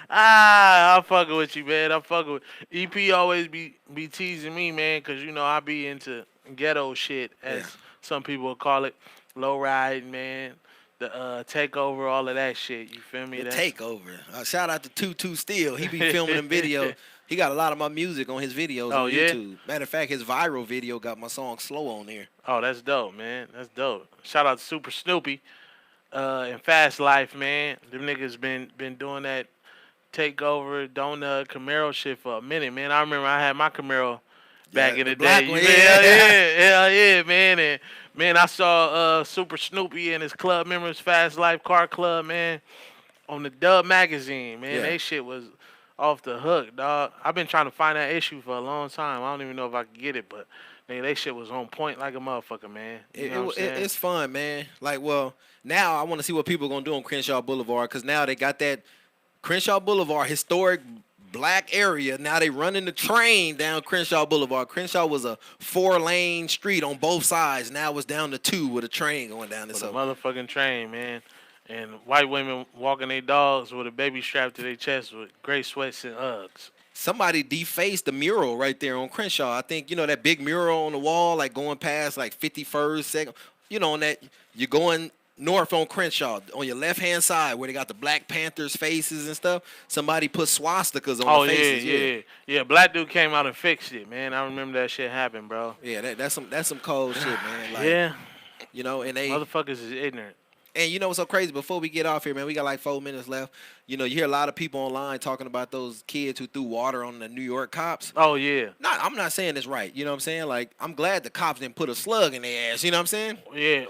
I'm fucking with you, man. I'm fucking with EP. Always be teasing me, man, because you know I be into ghetto shit, as some people will call it, low riding, man. The takeover, all of that shit. You feel me? The takeover. Shout out to Tutu Steel. He be filming them videos. He got a lot of my music on his videos on YouTube. Matter of fact, his viral video got my song Slow on there. Oh, that's dope, man. That's dope. Shout out to Super Snoopy and Fast Life, man. Them niggas been doing that takeover donut Camaro shit for a minute, man. I remember I had my Camaro back in the day. Hell yeah, man. And man, I saw Super Snoopy and his club members, Fast Life Car Club, man, on the Dub magazine, man. They shit was off the hook, dog. I've been trying to find that issue for a long time. I don't even know if I can get it, but nigga, that shit was on point like a motherfucker, man. It's fun, man. Like, well, now I want to see what people are going to do on Crenshaw Boulevard, because now they got that Crenshaw Boulevard, historic black area. Now they running the train down Crenshaw Boulevard. Crenshaw was a 4-lane street on both sides. Now it's down to 2 with a train going down this. With a motherfucking train, man. And white women walking their dogs with a baby strapped to their chest with gray sweats and Uggs. Somebody defaced the mural right there on Crenshaw. I think, you know, that big mural on the wall, like going past like 51st, 2nd. You know, on that, you're going north on Crenshaw, on your left-hand side where they got the Black Panthers faces and stuff. Somebody put swastikas on the faces. Yeah. Black dude came out and fixed it, man. I remember that shit happened, bro. Yeah, that's some cold shit, man. Like, you know, and they motherfuckers is ignorant. And you know what's so crazy? Before we get off here, man, we got like 4 minutes left. You know, you hear a lot of people online talking about those kids who threw water on the New York cops. Oh, yeah. I'm not saying this right. You know what I'm saying? Like, I'm glad the cops didn't put a slug in their ass. You know what I'm saying? Yeah.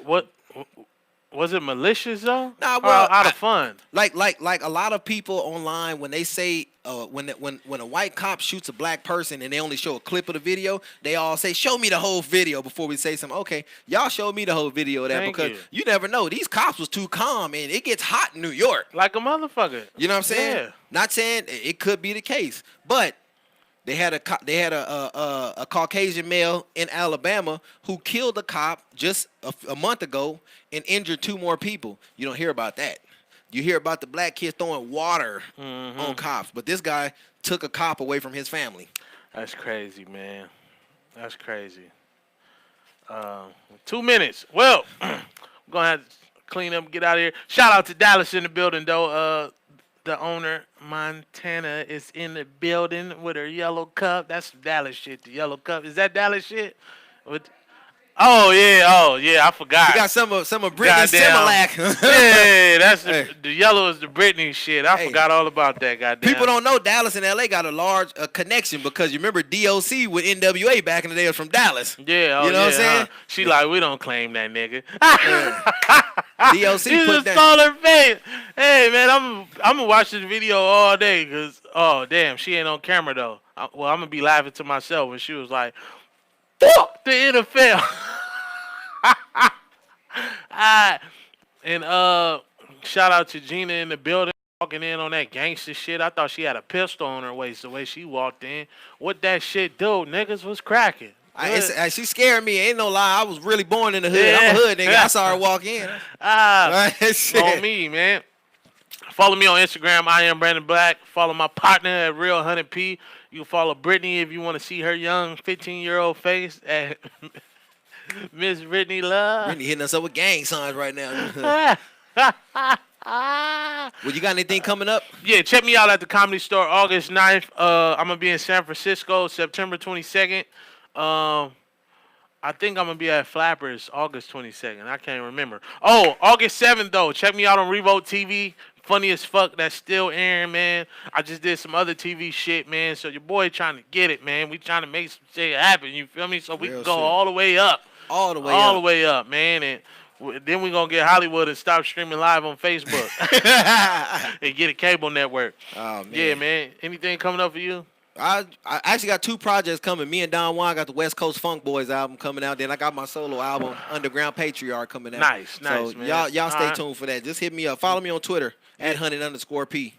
Was it malicious though? Nah, well, out of fun. Like a lot of people online when they say when a white cop shoots a black person and they only show a clip of the video, they all say, "Show me the whole video before we say something." Okay, y'all show me the whole video of that because you never know. These cops was too calm and it gets hot in New York. Like a motherfucker. You know what I'm saying? Yeah. Not saying it could be the case, but they had a Caucasian male in Alabama who killed a cop just a month ago and injured 2 more people. You don't hear about that. You hear about the black kids throwing water on cops, but this guy took a cop away from his family. That's crazy, man. That's crazy. 2 minutes. Well, we're going to have to clean up and get out of here. Shout out to Dallas in the building, though. The owner, Montana, is in the building with her yellow cup. That's some Dallas shit, the yellow cup. Is that Dallas shit? Oh, yeah, I forgot. You got some of Britney's Similac. Yeah, that's the yellow is the Britney shit. I forgot all about that, goddamn. People don't know Dallas and L.A. got a large connection because you remember DOC with NWA back in the day was from Dallas. Yeah, you know what I'm saying? She like, we don't claim that nigga. DOC she put just that. saw her face. Hey, man, I'm gonna watch this video all day because, oh, damn, she ain't on camera, though. I'm gonna be laughing to myself when she was like, fuck the NFL. Alright. And shout out to Gina in the building walking in on that gangster shit. I thought she had a pistol on her waist the way she walked in. What that shit do? Niggas was cracking. She scared me. Ain't no lie. I was really born in the hood. I'm a hood nigga. I saw her walk in. On me, man. Follow me on Instagram. I am Brandon Black. Follow my partner at Real 100P. You can follow Brittany if you want to see her young 15-year-old face at Miss Brittany Love. Brittany hitting us up with gang signs right now. Well, you got anything coming up? Yeah, check me out at the Comedy Store August 9th. I'm going to be in San Francisco September 22nd. I think I'm going to be at Flappers August 22nd. I can't remember. Oh, August 7th, though. Check me out on Revolt TV. Funny as fuck. That's still airing, man. I just did some other TV shit, man. So your boy trying to get it, man. We trying to make some shit happen. You feel me? So we can go all the way up. All the way up, man. And then we going to get Hollywood and stop streaming live on Facebook. And get a cable network. Oh, man. Yeah, man. Anything coming up for you? I actually got 2 projects coming. Me and Don Juan got the West Coast Funk Boys album coming out. Then I got my solo album, Underground Patriarch, coming out. Nice, so man. Y'all stay tuned for that. Just hit me up. Follow me on Twitter at @100_P.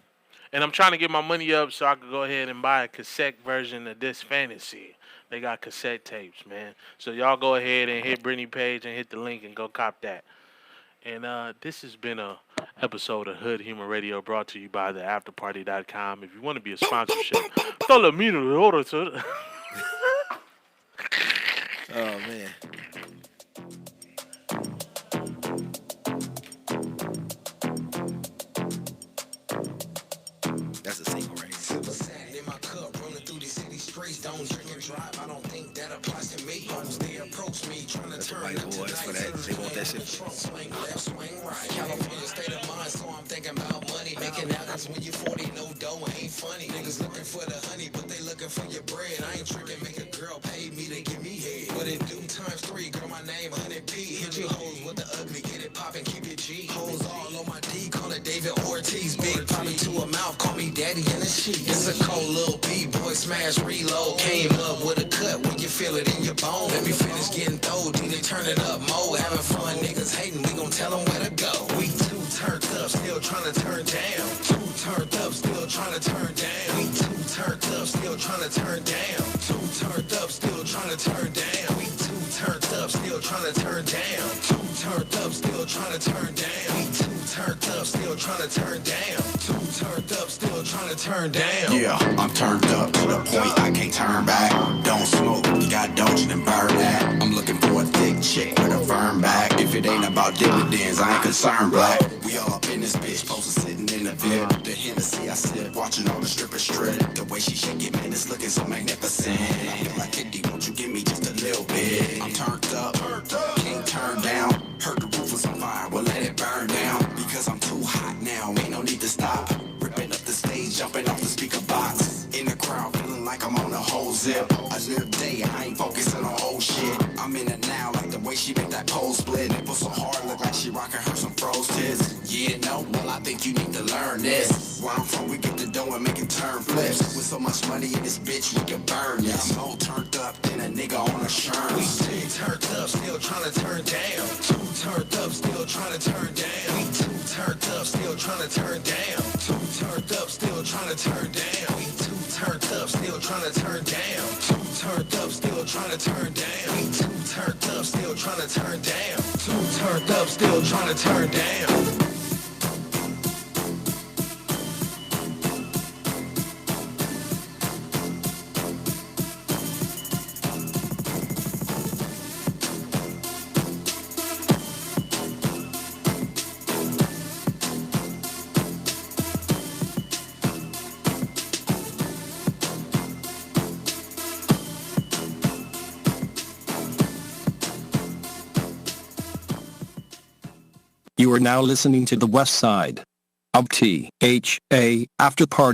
And I'm trying to get my money up so I can go ahead and buy a cassette version of This Fantasy. They got cassette tapes, man. So y'all go ahead and hit Brittany page and hit the link and go cop that. And this has been a episode of Hood Humor Radio brought to you by theafterparty.com. If you want to be a sponsorship, follow me to the order to. Oh, man. That's a single right here. In my cup, rolling through the city streets. Don't drink and drive. I don't think that applies to me. They approach me trying to turn up boys for that. They want that shit. Swing left, swing right. California state of mind, so I'm thinking about money. Making out that's when you're 40, no dough ain't funny. Niggas looking for the honey, but they looking for your bread. I ain't tricking, make a girl pay me to give me head. But it do ×3, girl, my name 100P. Hit you hoes with the ugly, get it poppin', keep it G. Hoes all on my D, call it David Ortiz. Big probably to a mouth, call me daddy in the sheet. It's a cold little B-boy, smash, reload. Came up with a cut when you feel it in your bone. Let me finish getting through, do they turn it up more? Having fun, niggas hating, we gon' tell them where to go. We 2 turned up, still trying to turn down. 2 turned up, still trying to turn down. We 2 turned up, still trying to turn down. 2 turned up, still trying to turn down. We 2 turned up, still trying to turn down. 2 turned up, still trying to turn down. We 2 turned up, still trying to turn down. 2 turned up, still trying to turn down. Yeah, I'm turned up to the point I can't turn back. Don't smoke, got doge and burn that. I'm looking for a thick chick with a firm back. If it ain't about dividends, I ain't concerned, black. We all up in this bitch, posted sitting in the VIP. The Hennessy I sip, watching all the strippers strip. The way she shake it, man, it's looking so magnificent. I feel like Kitty, won't you give me just a little bit? I'm turned up, can't turn down. Heard the roof was on fire, well let it burn down. Because I'm too hot now, ain't no need to stop. Ripping up the stage, jumping off the speaker box. In the crowd, feeling like I'm on a whole zip. A live day. I ain't focusing on old shit. I'm in it now, like the way she make that pole split. Nipple so hard, look like she rocking her some froze tits. Yeah, no, well I think you need to learn this. Where I'm from, we get the dough and make it turn flips. With so much money in this bitch, we can burn this. I'm more turned up than a nigga on a sherm. We too turned up, still trying to turn down. Too turned up, still trying to turn down. We too turned up, still trying to turn down. Too turned up, still trying to turn down. We too turned up, still trying to turn down. Too turned up, still trying to turn down. We too turned up, still trying to turn down. Too turned up, still trying to turn down. You are now listening to the West Side of THA After Party.